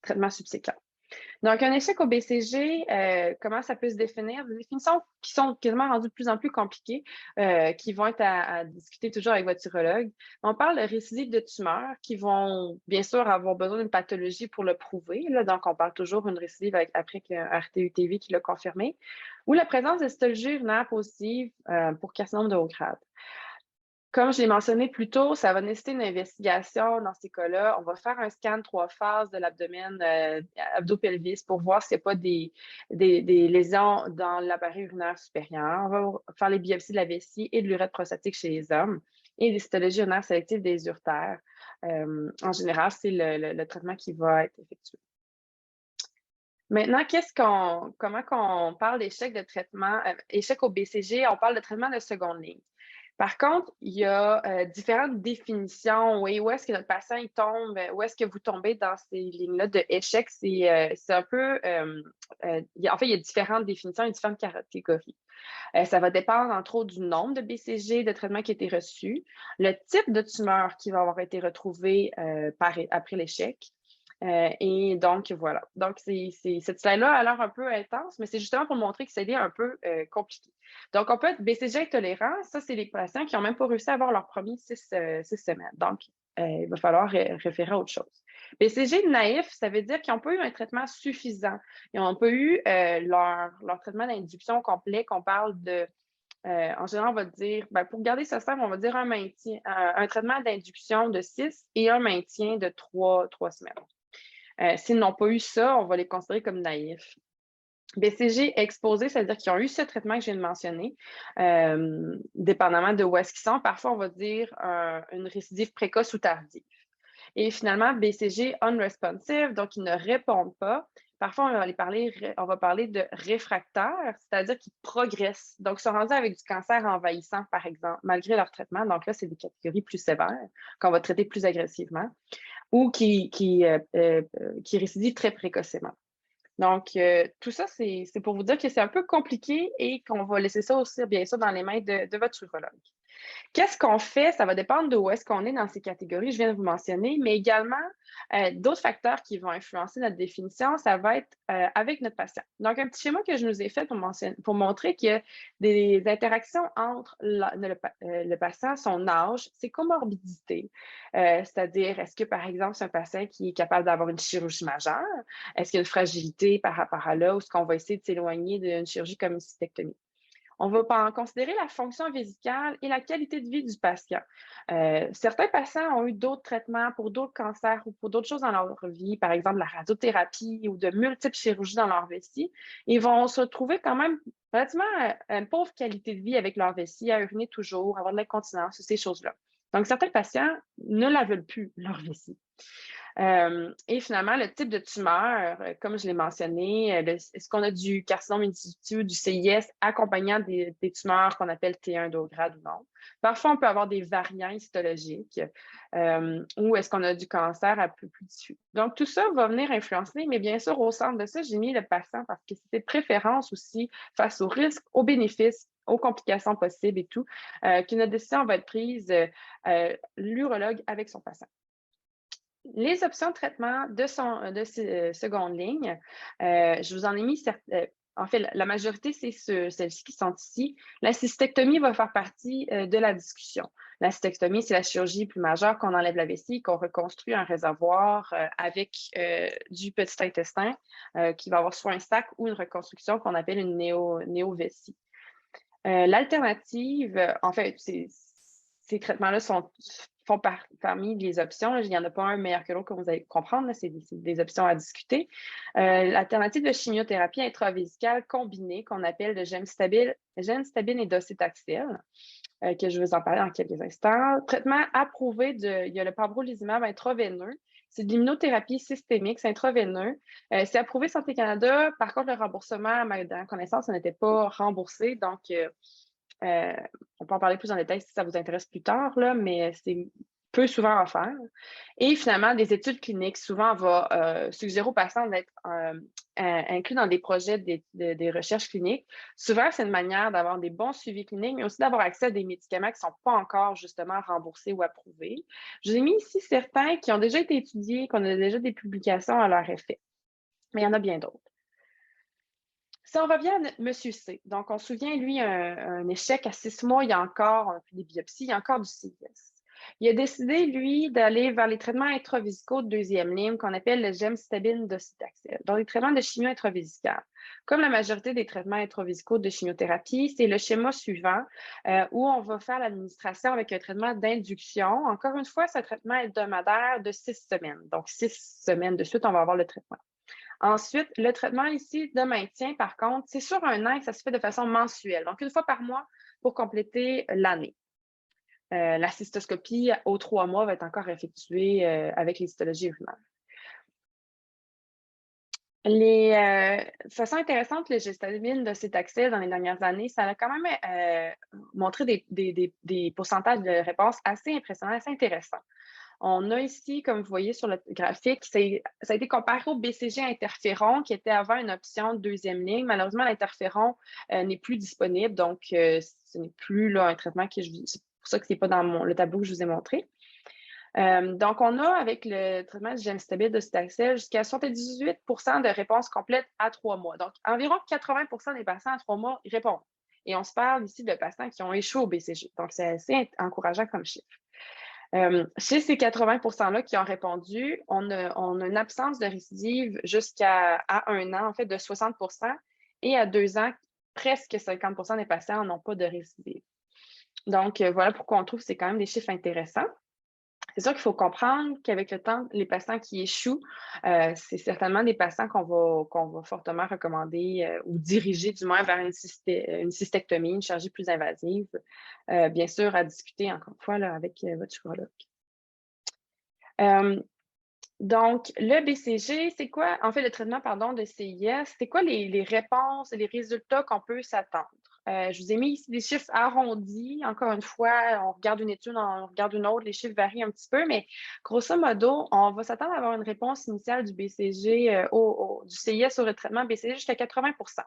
traitement subséquent. Donc, un échec au BCG, comment ça peut se définir? Des définitions qui sont quasiment rendues de plus en plus compliquées, qui vont être à discuter toujours avec votre urologue. On parle de récidives de tumeurs qui vont, bien sûr, avoir besoin d'une pathologie pour le prouver. Là, donc, on parle toujours d'une récidive après qu'un RTUTV qui l'a confirmé, ou la présence de histologie urinaire positive pour carcinome de haut grade. Comme je l'ai mentionné plus tôt, ça va nécessiter une investigation dans ces cas-là. On va faire un scan 3 phases de l'abdomen abdo-pelvis pour voir s'il n'y a pas des lésions dans l'appareil urinaire supérieur. On va faire les biopsies de la vessie et de l'urètre prostatique chez les hommes et des cytologies urinaires sélectives des urtères. En général, c'est le traitement qui va être effectué. Maintenant, comment qu'on parle d'échec de traitement, échec au BCG, on parle de traitement de seconde ligne. Par contre, il y a différentes définitions. Oui, où est-ce que notre patient il tombe, où est-ce que vous tombez dans ces lignes-là de échec? C'est un peu. En fait, il y a différentes définitions et différentes catégories. Ça va dépendre, entre autres, du nombre de BCG, de traitements qui a été reçus, le type de tumeur qui va avoir été retrouvé après l'échec. Et donc, voilà. Donc, cette slide-là a l'air un peu intense, mais c'est justement pour montrer que c'est un peu compliqué. Donc, on peut être BCG intolérant. Ça, c'est les patients qui n'ont même pas réussi à avoir leur premier 6 semaines. Donc, il va falloir référer à autre chose. BCG naïf, ça veut dire qu'ils n'ont pas eu un traitement suffisant. Ils n'ont pas eu leur traitement d'induction complet qu'on parle de en général, on va dire, ben, pour garder ça simple, on va dire un traitement d'induction de 6 et un maintien de 3 semaines. S'ils n'ont pas eu ça, on va les considérer comme naïfs. BCG exposé, c'est-à-dire qu'ils ont eu ce traitement que je viens de mentionner, dépendamment de où est-ce qu'ils sont. Parfois, on va dire une récidive précoce ou tardive. Et finalement, BCG unresponsive, donc ils ne répondent pas. Parfois, on va parler de réfractaires, c'est-à-dire qu'ils progressent. Donc, ils sont rendus avec du cancer envahissant, par exemple, malgré leur traitement. Donc là, c'est des catégories plus sévères qu'on va traiter plus agressivement ou qui récidivent très précocement. Donc, tout ça, c'est pour vous dire que c'est un peu compliqué et qu'on va laisser ça aussi, bien sûr, dans les mains de votre urologue. Qu'est-ce qu'on fait? Ça va dépendre de où est-ce qu'on est dans ces catégories, je viens de vous mentionner, mais également d'autres facteurs qui vont influencer notre définition, ça va être avec notre patient. Donc, un petit schéma que je nous ai fait pour montrer qu'il y a des interactions entre le patient, son âge, ses comorbidités, c'est-à-dire est-ce que, par exemple, c'est un patient qui est capable d'avoir une chirurgie majeure? Est-ce qu'il y a une fragilité par rapport à là, ou est-ce qu'on va essayer de s'éloigner d'une chirurgie comme une cystectomie? On va en considérer la fonction vésicale et la qualité de vie du patient. Certains patients ont eu d'autres traitements pour d'autres cancers ou pour d'autres choses dans leur vie, par exemple la radiothérapie ou de multiples chirurgies dans leur vessie. Ils vont se retrouver quand même relativement une pauvre qualité de vie avec leur vessie, à uriner toujours, avoir de l'incontinence, ces choses-là. Donc, certains patients ne la veulent plus, leur vessie. Et finalement, le type de tumeur, comme je l'ai mentionné, est-ce qu'on a du carcinome in situ, du CIS accompagnant des tumeurs qu'on appelle T1 de haut grade ou non? Parfois, on peut avoir des variants histologiques ou est-ce qu'on a du cancer un peu plus diffus? Donc, tout ça va venir influencer, mais bien sûr, au centre de ça, j'ai mis le patient parce que c'est des préférences aussi face aux risques, aux bénéfices, aux complications possibles et tout, que notre décision va être prise l'urologue avec son patient. Les options de traitement de seconde ligne, je vous en ai mis certaines. En fait, la majorité, c'est celles-ci qui sont ici. La cystectomie va faire partie de la discussion. La cystectomie, c'est la chirurgie plus majeure qu'on enlève la vessie, qu'on reconstruit un réservoir avec du petit intestin qui va avoir soit un sac ou une reconstruction qu'on appelle une néo-vessie. L'alternative, en fait, ces traitements-là font parmi les options. Il n'y en a pas un meilleur que l'autre, comme vous allez comprendre. C'est des options à discuter. L'alternative de chimiothérapie intravésicale combinée, qu'on appelle de gemcitabine et docetaxel, que je vais vous en parler dans quelques instants. Traitement approuvé il y a le pembrolizumab intraveineux. C'est de l'immunothérapie systémique, c'est intraveineux. C'est approuvé Santé Canada. Par contre, le remboursement, à ma dernière connaissance, ça n'était pas remboursé. Donc, on peut en parler plus en détail si ça vous intéresse plus tard, là, mais peut souvent en faire. Et finalement, des études cliniques, souvent, on va suggérer aux patients d'être inclus dans des projets des recherches cliniques. Souvent, c'est une manière d'avoir des bons suivis cliniques, mais aussi d'avoir accès à des médicaments qui ne sont pas encore justement remboursés ou approuvés. Je vous ai mis ici certains qui ont déjà été étudiés, qu'on a déjà des publications à leur effet, mais il y en a bien d'autres. Si on revient à M. C, donc on se souvient, lui, un échec à 6 mois, il y a encore des biopsies, il y a encore du CIS. Il a décidé, lui, d'aller vers les traitements intravésicaux de deuxième ligne qu'on appelle le gemcitabine docetaxel, donc les traitements de chimio intravésicale. Comme la majorité des traitements intravésicaux de chimiothérapie, c'est le schéma suivant où on va faire l'administration avec un traitement d'induction. Encore une fois, c'est un traitement hebdomadaire de 6 semaines. Donc, 6 semaines de suite, on va avoir le traitement. Ensuite, le traitement ici de maintien, par contre, c'est sur un an que ça se fait de façon mensuelle, donc une fois par mois pour compléter l'année. La cystoscopie aux 3 mois va être encore effectuée avec l'histologie urinaire. De façon intéressante, le gemcitabine docetaxel dans les dernières années, ça a quand même montré des pourcentages de réponses assez impressionnants, assez intéressants. On a ici, comme vous voyez sur le graphique, ça a été comparé au BCG interféron qui était avant une option de deuxième ligne. Malheureusement, l'interféron n'est plus disponible, donc ce n'est plus là, un traitement c'est pour ça que ce n'est pas dans le tableau que je vous ai montré. Donc, on a avec le traitement du gemcitabine docetaxel jusqu'à 78 de réponses complètes à 3 mois. Donc, environ 80 des patients à 3 mois répondent. Et on se parle ici de patients qui ont échoué au BCG. Donc, c'est assez encourageant comme chiffre. Chez ces 80 %-là qui ont répondu, on a une absence de récidive jusqu'à 1 an, en fait, de 60 et à 2 ans, presque 50 des patients n'ont pas de récidive. Donc, voilà pourquoi on trouve que c'est quand même des chiffres intéressants. C'est sûr qu'il faut comprendre qu'avec le temps, les patients qui échouent, c'est certainement des patients qu'on va fortement recommander ou diriger du moins vers une cystectomie, une chirurgie plus invasive, bien sûr à discuter encore une fois là, avec votre urologue. Donc, le BCG, c'est quoi? En fait, le traitement, pardon, de CIS, c'est quoi les réponses et les résultats qu'on peut s'attendre? Je vous ai mis ici des chiffres arrondis. Encore une fois, on regarde une étude, on regarde une autre, les chiffres varient un petit peu, mais grosso modo, on va s'attendre à avoir une réponse initiale du BCG, du CIS au traitement BCG jusqu'à 80 %.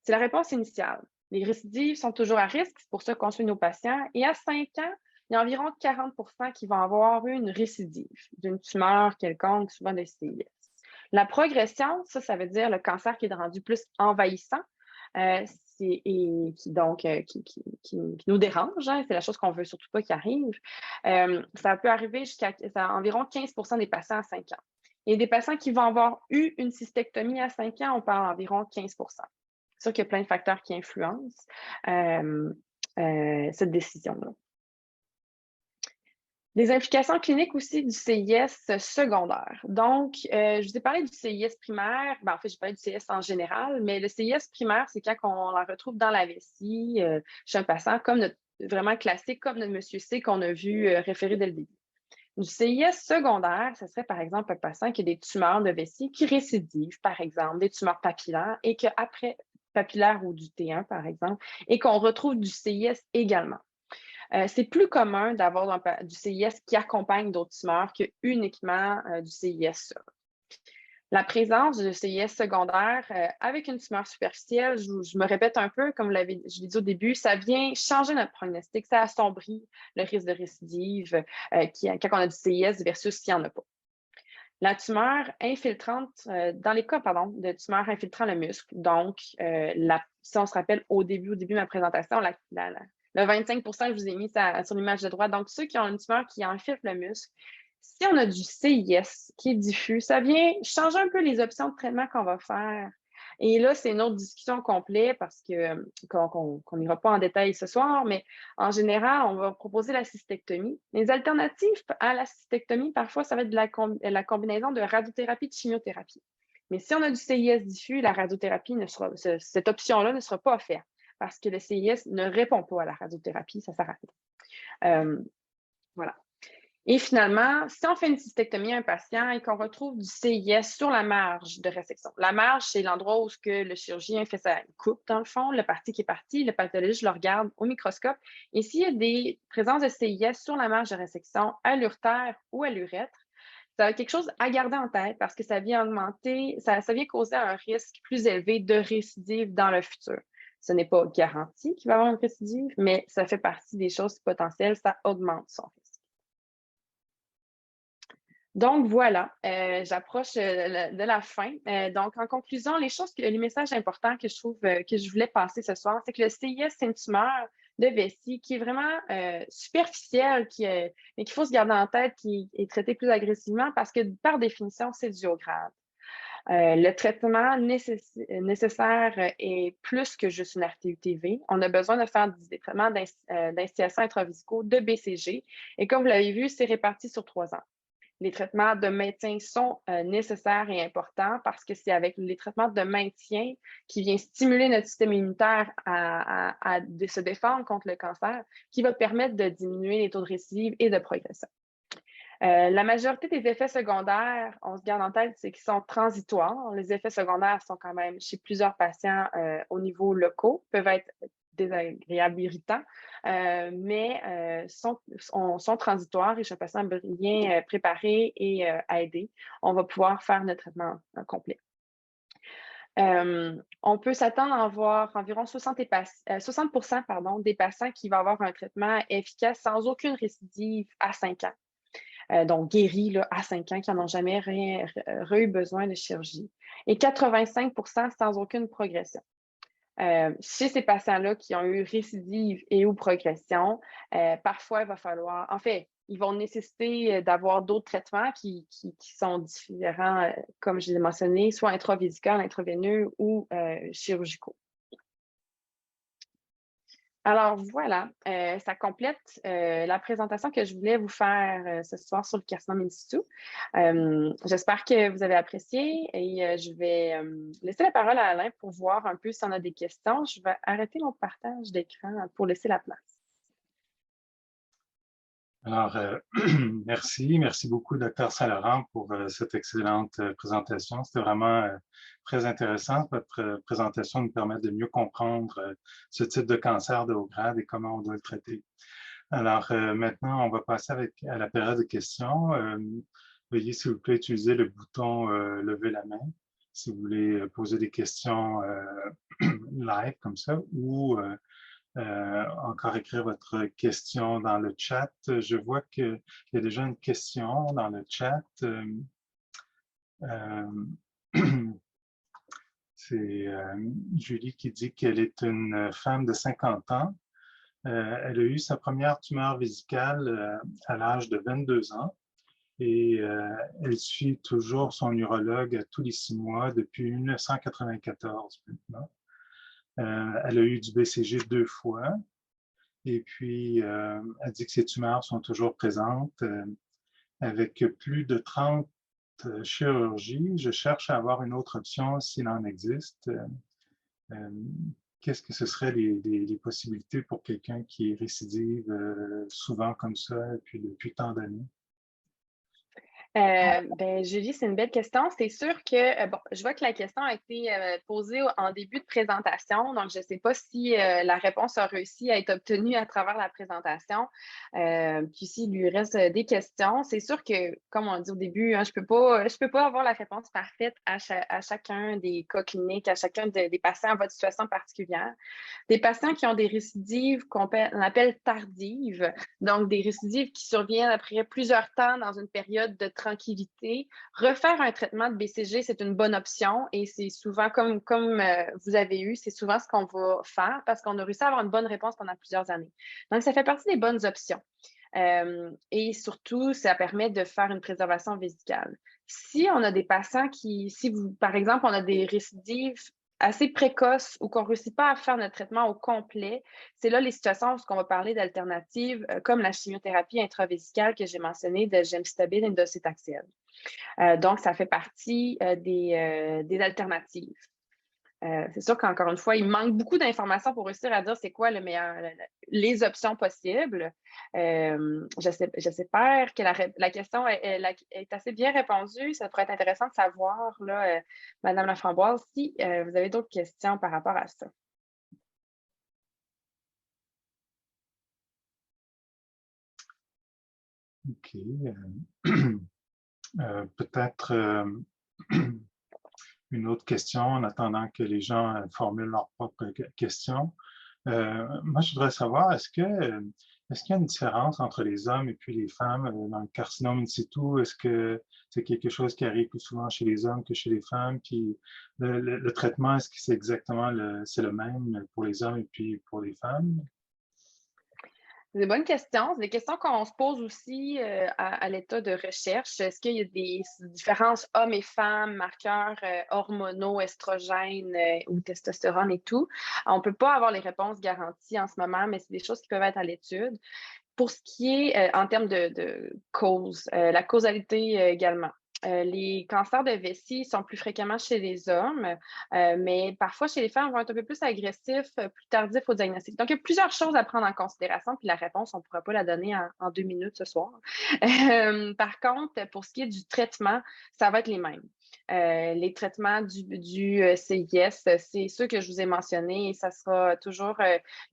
C'est la réponse initiale. Les récidives sont toujours à risque, c'est pour ça qu'on suit nos patients. Et à 5 ans, il y a environ 40 qui vont avoir eu une récidive d'une tumeur quelconque, souvent de CIS. La progression, ça veut dire le cancer qui est rendu plus envahissant et qui nous dérange. Hein, c'est la chose qu'on ne veut surtout pas qu'il arrive. Ça peut arriver jusqu'à environ 15 des patients à 5 ans. Et des patients qui vont avoir eu une cystectomie à 5 ans, on parle d'environ 15 C'est sûr qu'il y a plein de facteurs qui influencent cette décision-là. Des implications cliniques aussi du CIS secondaire. Donc, je vous ai parlé du CIS primaire. En fait, j'ai parlé du CIS en général, mais le CIS primaire, c'est quand on la retrouve dans la vessie chez un patient, comme vraiment classique, comme notre monsieur C qu'on a vu référer dès le début. Du CIS secondaire, ce serait par exemple un patient qui a des tumeurs de vessie qui récidivent, par exemple, des tumeurs papillaires, et qu'après papillaire ou du T1, par exemple, et qu'on retrouve du CIS également. C'est plus commun d'avoir du CIS qui accompagne d'autres tumeurs que uniquement du CIS. La présence du CIS secondaire avec une tumeur superficielle, je me répète un peu, comme je l'ai dit au début, ça vient changer notre pronostic, ça assombrit le risque de récidive quand on a du CIS versus s'il n'y en a pas. La tumeur infiltrante, dans les cas de tumeur infiltrant le muscle, donc si on se rappelle au début de ma présentation, le 25 que je vous ai mis sur l'image de droite, donc ceux qui ont une tumeur qui infiltre le muscle, si on a du CIS qui est diffus, ça vient changer un peu les options de traitement qu'on va faire. Et là, c'est une autre discussion complète parce qu'on n'ira pas en détail ce soir, mais en général, on va proposer la cystectomie. Les alternatives à la cystectomie, parfois, ça va être de la combinaison de radiothérapie et de chimiothérapie. Mais si on a du CIS diffus, la radiothérapie cette option-là ne sera pas offerte parce que le CIS ne répond pas à la radiothérapie, ça s'arrête. Voilà. Et finalement, si on fait une cystectomie à un patient et qu'on retrouve du CIS sur la marge de résection, la marge, c'est l'endroit où le chirurgien fait sa coupe, dans le fond, le parti qui est parti, le pathologiste le regarde au microscope. Et s'il y a des présences de CIS sur la marge de résection à l'urtère ou à l'urètre, ça va être quelque chose à garder en tête parce que ça vient augmenter, ça vient causer un risque plus élevé de récidive dans le futur. Ce n'est pas garanti qu'il va y avoir une récidive, mais ça fait partie des choses potentielles, ça augmente son risque. Donc voilà, j'approche de la fin. Donc en conclusion, les messages importants que je trouve que je voulais passer ce soir, c'est que le CIS, c'est une tumeur de vessie qui est vraiment superficielle, mais qu'il faut se garder en tête, qui est traitée plus agressivement parce que par définition, c'est dû au grade. Le traitement nécessaire est plus que juste une RTUTV. On a besoin de faire des traitements d'instillation intravésicaux de BCG. Et comme vous l'avez vu, c'est réparti sur 3 ans. Les traitements de maintien sont nécessaires et importants parce que c'est avec les traitements de maintien qui vient stimuler notre système immunitaire à se défendre contre le cancer qui va permettre de diminuer les taux de récidive et de progression. La majorité des effets secondaires, on se garde en tête, c'est qu'ils sont transitoires. Les effets secondaires sont quand même chez plusieurs patients au niveau locaux, peuvent être désagréables, irritants, mais sont transitoires et chez un patient bien préparé et aidé, on va pouvoir faire notre traitement complet. On peut s'attendre à avoir environ 60% des patients qui vont avoir un traitement efficace sans aucune récidive à 5 ans. Donc guéris là, à 5 ans, qui n'en ont jamais eu besoin de chirurgie. Et 85% sans aucune progression. Chez ces patients-là qui ont eu récidive et ou progression, parfois, il va falloir, en fait, ils vont nécessiter d'avoir d'autres traitements qui sont différents, comme je l'ai mentionné, soit intravésicaux, intraveineux ou chirurgicaux. Alors voilà, ça complète la présentation que je voulais vous faire ce soir sur le carcinome in situ. J'espère que vous avez apprécié et je vais laisser la parole à Alain pour voir un peu si on a des questions. Je vais arrêter mon partage d'écran pour laisser la place. Alors, merci beaucoup, Dr. Saint-Laurent, pour cette excellente présentation. C'était vraiment très intéressant. Votre présentation nous permet de mieux comprendre ce type de cancer de haut grade et comment on doit le traiter. Alors, maintenant, on va passer à la période de questions. Veuillez, s'il vous plaît, utiliser le bouton lever la main si vous voulez poser des questions live comme ça ou encore écrire votre question dans le chat. Je vois qu'il y a déjà une question dans le chat. C'est Julie qui dit qu'elle est une femme de 50 ans. Elle a eu sa première tumeur vésicale à l'âge de 22 ans et elle suit toujours son urologue à tous les 6 mois depuis 1994 maintenant. Elle a eu du BCG 2 fois. Et puis, elle dit que ces tumeurs sont toujours présentes. Avec plus de 30 chirurgies, je cherche à avoir une autre option s'il en existe. Qu'est-ce que ce serait les possibilités pour quelqu'un qui récidive souvent comme ça, et puis depuis tant d'années? Julie, c'est une belle question. C'est sûr que, bon, je vois que la question a été posée en début de présentation, donc je ne sais pas si la réponse a réussi à être obtenue à travers la présentation. Puis s'il lui reste des questions, c'est sûr que, comme on dit au début, hein, je peux pas avoir la réponse parfaite à chacun des cas cliniques, à chacun des patients à votre situation particulière. Des patients qui ont des récidives qu'on appelle tardives, donc des récidives qui surviennent après plusieurs temps dans une période de tranquillité. Refaire un traitement de BCG, c'est une bonne option et c'est souvent, comme vous avez eu, c'est souvent ce qu'on va faire parce qu'on a réussi à avoir une bonne réponse pendant plusieurs années. Donc, ça fait partie des bonnes options. Et surtout, ça permet de faire une préservation vésicale. Si on a des patients par exemple, on a des récidives assez précoces ou qu'on ne réussit pas à faire notre traitement au complet, c'est là les situations où on va parler d'alternatives comme la chimiothérapie intravésicale que j'ai mentionnée de gemcitabine et de docetaxel. Donc, ça fait partie des alternatives. C'est sûr qu'encore une fois, il manque beaucoup d'informations pour réussir à dire c'est quoi les options possibles. J'espère que la question est assez bien répondue. Ça pourrait être intéressant de savoir, là, Madame Laframboise, si vous avez d'autres questions par rapport à ça. OK. Peut-être une autre question en attendant que les gens formulent leurs propres questions. Moi, je voudrais savoir, est-ce qu'il y a une différence entre les hommes et puis les femmes dans le carcinome in situ? Est-ce que c'est quelque chose qui arrive plus souvent chez les hommes que chez les femmes? Puis le traitement, est-ce que c'est exactement c'est le même pour les hommes et puis pour les femmes? C'est des bonnes questions. C'est des questions qu'on se pose aussi à l'état de recherche. Est-ce qu'il y a des différences hommes et femmes, marqueurs hormonaux, estrogènes ou testostérone et tout? On ne peut pas avoir les réponses garanties en ce moment, mais c'est des choses qui peuvent être à l'étude. Pour ce qui est en termes de cause, la causalité également. Les cancers de vessie sont plus fréquemment chez les hommes, mais parfois chez les femmes vont être un peu plus agressifs, plus tardifs au diagnostic. Donc, il y a plusieurs choses à prendre en considération, puis la réponse, on ne pourra pas la donner en 2 minutes ce soir. Par contre, pour ce qui est du traitement, ça va être les mêmes. Les traitements du CIS, c'est ceux que je vous ai mentionnés et ça sera toujours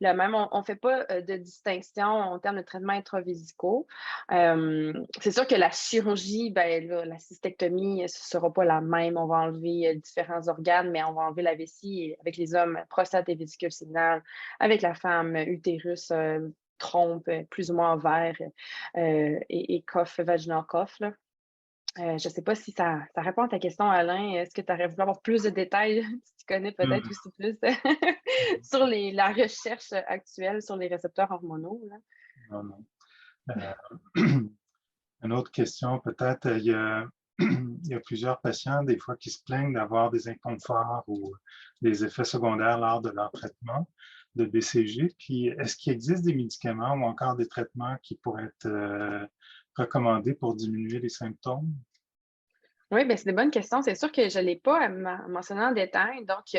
le même. On ne fait pas de distinction en termes de traitements intravésicaux. C'est sûr que la chirurgie, ben, là, la cystectomie, ce ne sera pas la même. On va enlever différents organes, mais on va enlever la vessie avec les hommes, prostate et vésicule séminale, avec la femme, utérus, trompe, plus ou moins ovaire et coffre, vaginal coffre. Je ne sais pas si ça répond à ta question, Alain. Est-ce que tu aurais voulu avoir plus de détails? Tu connais peut-être aussi plus sur la recherche actuelle sur les récepteurs hormonaux, là. Non, non. Une autre question, peut-être, il y a plusieurs patients, des fois, qui se plaignent d'avoir des inconforts ou des effets secondaires lors de leur traitement de BCG. Puis, est-ce qu'il existe des médicaments ou encore des traitements qui pourraient être recommandés pour diminuer les symptômes? Oui, bien, c'est des bonnes questions. C'est sûr que je ne l'ai pas mentionné en détail. Donc,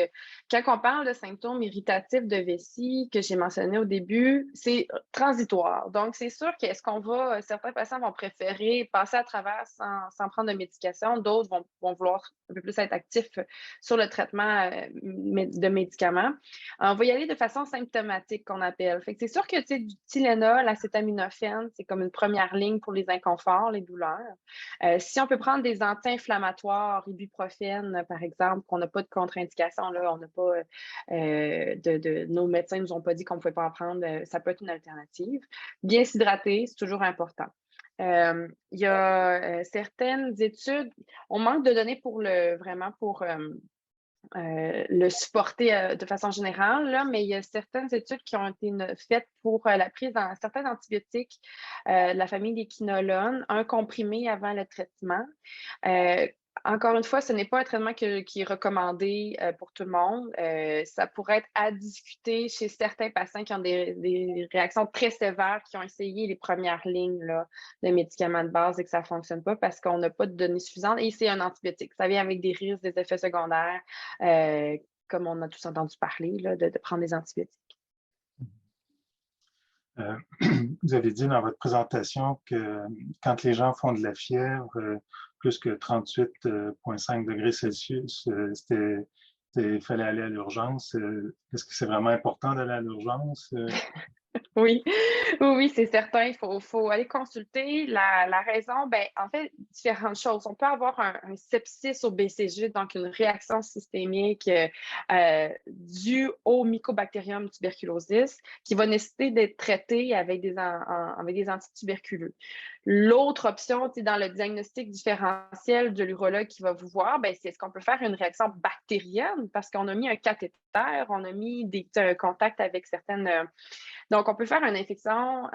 quand on parle de symptômes irritatifs de vessie que j'ai mentionné au début, c'est transitoire. Donc, c'est sûr que certains patients vont préférer passer à travers sans prendre de médication. D'autres vont vouloir un peu plus être actifs sur le traitement de médicaments. On va y aller de façon symptomatique qu'on appelle. Fait que c'est sûr que, tu sais, du Tylenol, l'acétaminophène, c'est comme une première ligne pour les inconforts, les douleurs. Si on peut prendre des anti-inflammatoires, ibuprofène, par exemple, qu'on n'a pas de contre-indication, là, on n'a pas nos médecins ne nous ont pas dit qu'on ne pouvait pas en prendre, ça peut être une alternative. Bien s'hydrater, c'est toujours important. Il y a certaines études, on manque de données pour le supporter de façon générale, là, mais il y a certaines études qui ont été faites pour la prise dans certains antibiotiques de la famille des quinolones, un comprimé avant le traitement. Encore une fois, ce n'est pas un traitement qui est recommandé pour tout le monde. Ça pourrait être à discuter chez certains patients qui ont des réactions très sévères, qui ont essayé les premières lignes là, de médicaments de base et que ça ne fonctionne pas parce qu'on n'a pas de données suffisantes. Et c'est un antibiotique. Ça vient avec des risques, des effets secondaires, comme on a tous entendu parler, là, de prendre des antibiotiques. Vous avez dit dans votre présentation que quand les gens font de la fièvre, plus que 38,5 degrés Celsius, il fallait aller à l'urgence. Est-ce que c'est vraiment important d'aller à l'urgence? Oui, oui, c'est certain. Il faut aller consulter. La raison, ben, en fait, différentes choses. On peut avoir un sepsis au BCG, donc une réaction systémique due au Mycobacterium tuberculosis, qui va nécessiter d'être traité avec des antituberculeux. L'autre option, dans le diagnostic différentiel de l'urologue qui va vous voir, ben, c'est est-ce qu'on peut faire une réaction bactérienne parce qu'on a mis un cathéter, on a mis un contact avec certaines. Donc, on peut faire une infection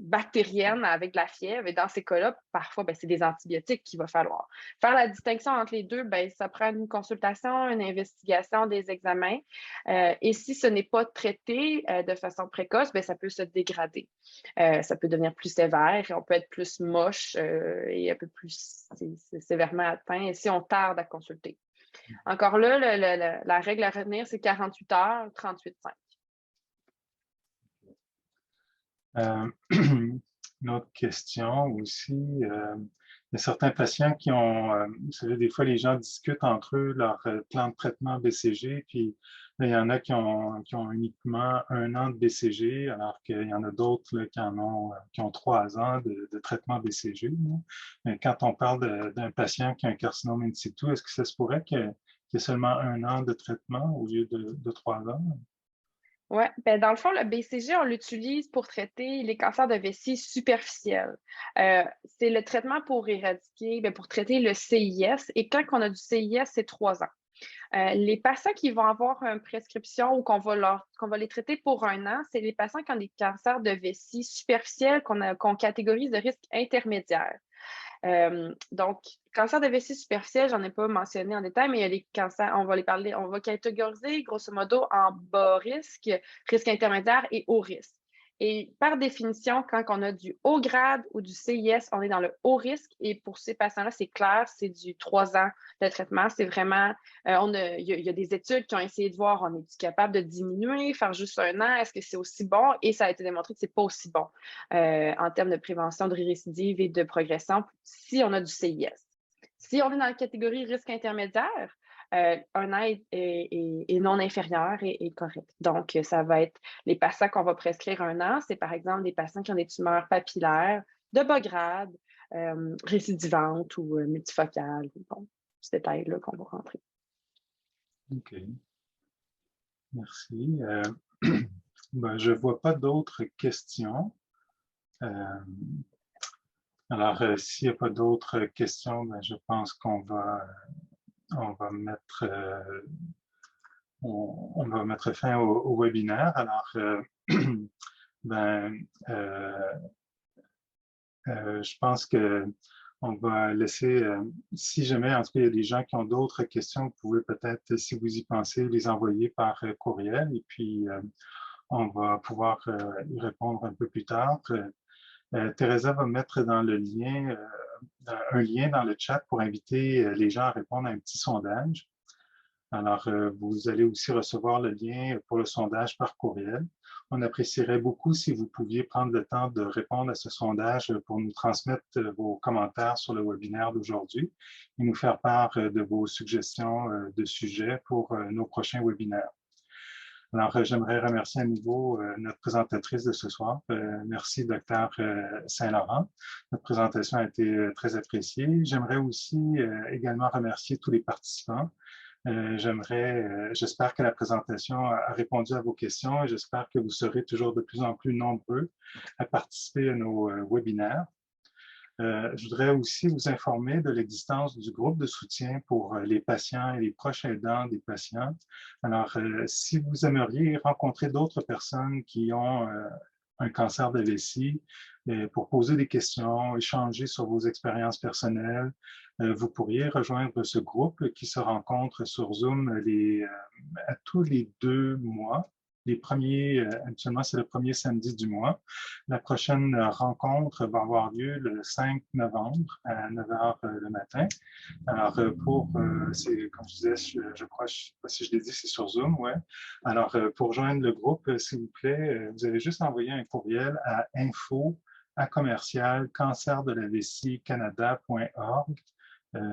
bactérienne avec de la fièvre et dans ces cas-là, parfois, ben, c'est des antibiotiques qu'il va falloir. Faire la distinction entre les deux, ben, ça prend une consultation, une investigation, des examens. Et si ce n'est pas traité de façon précoce, ben, ça peut se dégrader. Ça peut devenir plus sévère et on peut être plus moche et un peu plus sévèrement atteint si on tarde à consulter. Encore là, la règle à retenir, c'est 48 heures, 38,5. Une autre question aussi. Il y a certains patients qui ont, vous savez, des fois, les gens discutent entre eux leur plan de traitement BCG, puis là, il y en a qui ont uniquement 1 an de BCG, alors qu'il y en a d'autres qui ont 3 ans de traitement BCG. Là. Mais quand on parle d'un patient qui a un carcinome in situ, est-ce que ça se pourrait qu'il y ait seulement 1 an de traitement au lieu de 3 ans? Oui, ben dans le fond, le BCG, on l'utilise pour traiter les cancers de vessie superficiels. C'est le traitement pour éradiquer, ben, pour traiter le CIS. Et quand on a du CIS, c'est 3 ans. Les patients qui vont avoir une prescription ou qu'on va les traiter pour 1 an, c'est les patients qui ont des cancers de vessie superficiels qu'on catégorise de risque intermédiaire. Donc, cancer de vessie superficielle, j'en ai pas mentionné en détail, mais il y a des cancers, on va catégoriser grosso modo en bas risque, risque intermédiaire et haut risque. Et par définition, quand on a du haut grade ou du CIS, on est dans le haut risque. Et pour ces patients-là, c'est clair, c'est du 3 ans de traitement. C'est vraiment, il y a des études qui ont essayé de voir, on est capable de diminuer, faire juste 1 an, est-ce que c'est aussi bon? Et ça a été démontré que c'est pas aussi bon en termes de prévention de récidive et de progression si on a du CIS. Si on est dans la catégorie risque intermédiaire, 1 an est non inférieur et correct. Donc, ça va être les patients qu'on va prescrire 1 an, c'est par exemple des patients qui ont des tumeurs papillaires de bas grade, récidivantes ou multifocales. Bon, ce détail-là qu'on va rentrer. OK, merci. Ben, je ne vois pas d'autres questions. Alors, s'il n'y a pas d'autres questions, ben, je pense on va mettre, on va mettre fin au webinaire. Alors, ben, je pense que on va laisser, si jamais, en tout cas, il y a des gens qui ont d'autres questions, vous pouvez peut-être, si vous y pensez, les envoyer par courriel et puis on va pouvoir y répondre un peu plus tard. Teresa va mettre dans le lien, un lien dans le chat pour inviter les gens à répondre à un petit sondage. Alors, vous allez aussi recevoir le lien pour le sondage par courriel. On apprécierait beaucoup si vous pouviez prendre le temps de répondre à ce sondage pour nous transmettre vos commentaires sur le webinaire d'aujourd'hui et nous faire part de vos suggestions de sujets pour nos prochains webinaires. Alors, j'aimerais remercier à nouveau notre présentatrice de ce soir. Merci, Dr. Saint-Laurent. Notre présentation a été très appréciée. J'aimerais aussi également remercier tous les participants. J'espère que la présentation a répondu à vos questions et j'espère que vous serez toujours de plus en plus nombreux à participer à nos webinaires. Je voudrais aussi vous informer de l'existence du groupe de soutien pour les patients et les proches aidants des patients. Alors, si vous aimeriez rencontrer d'autres personnes qui ont un cancer de vessie, pour poser des questions, échanger sur vos expériences personnelles, vous pourriez rejoindre ce groupe qui se rencontre sur Zoom à tous les 2 mois. Habituellement, c'est le premier samedi du mois. La prochaine rencontre va avoir lieu le 5 novembre à 9 h le matin. Alors, comme je disais, je crois, je ne sais pas si je l'ai dit, c'est sur Zoom, ouais. Alors, pour joindre le groupe, s'il vous plaît, vous avez juste envoyé un courriel à info@cancerdelavessie-canada.org.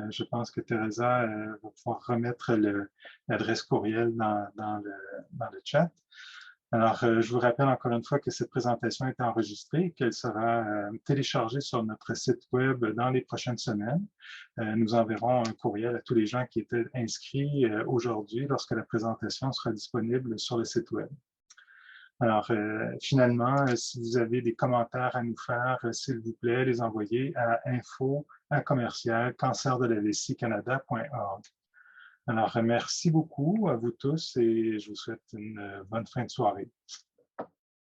Je pense que Teresa va pouvoir remettre l'adresse courriel dans le chat. Alors, je vous rappelle encore une fois que cette présentation est enregistrée et qu'elle sera téléchargée sur notre site web dans les prochaines semaines. Nous enverrons un courriel à tous les gens qui étaient inscrits aujourd'hui lorsque la présentation sera disponible sur le site web. Alors, finalement, si vous avez des commentaires à nous faire, s'il vous plaît, les envoyer à info@cancerdelavessie-canada.org. Alors, merci beaucoup à vous tous et je vous souhaite une bonne fin de soirée.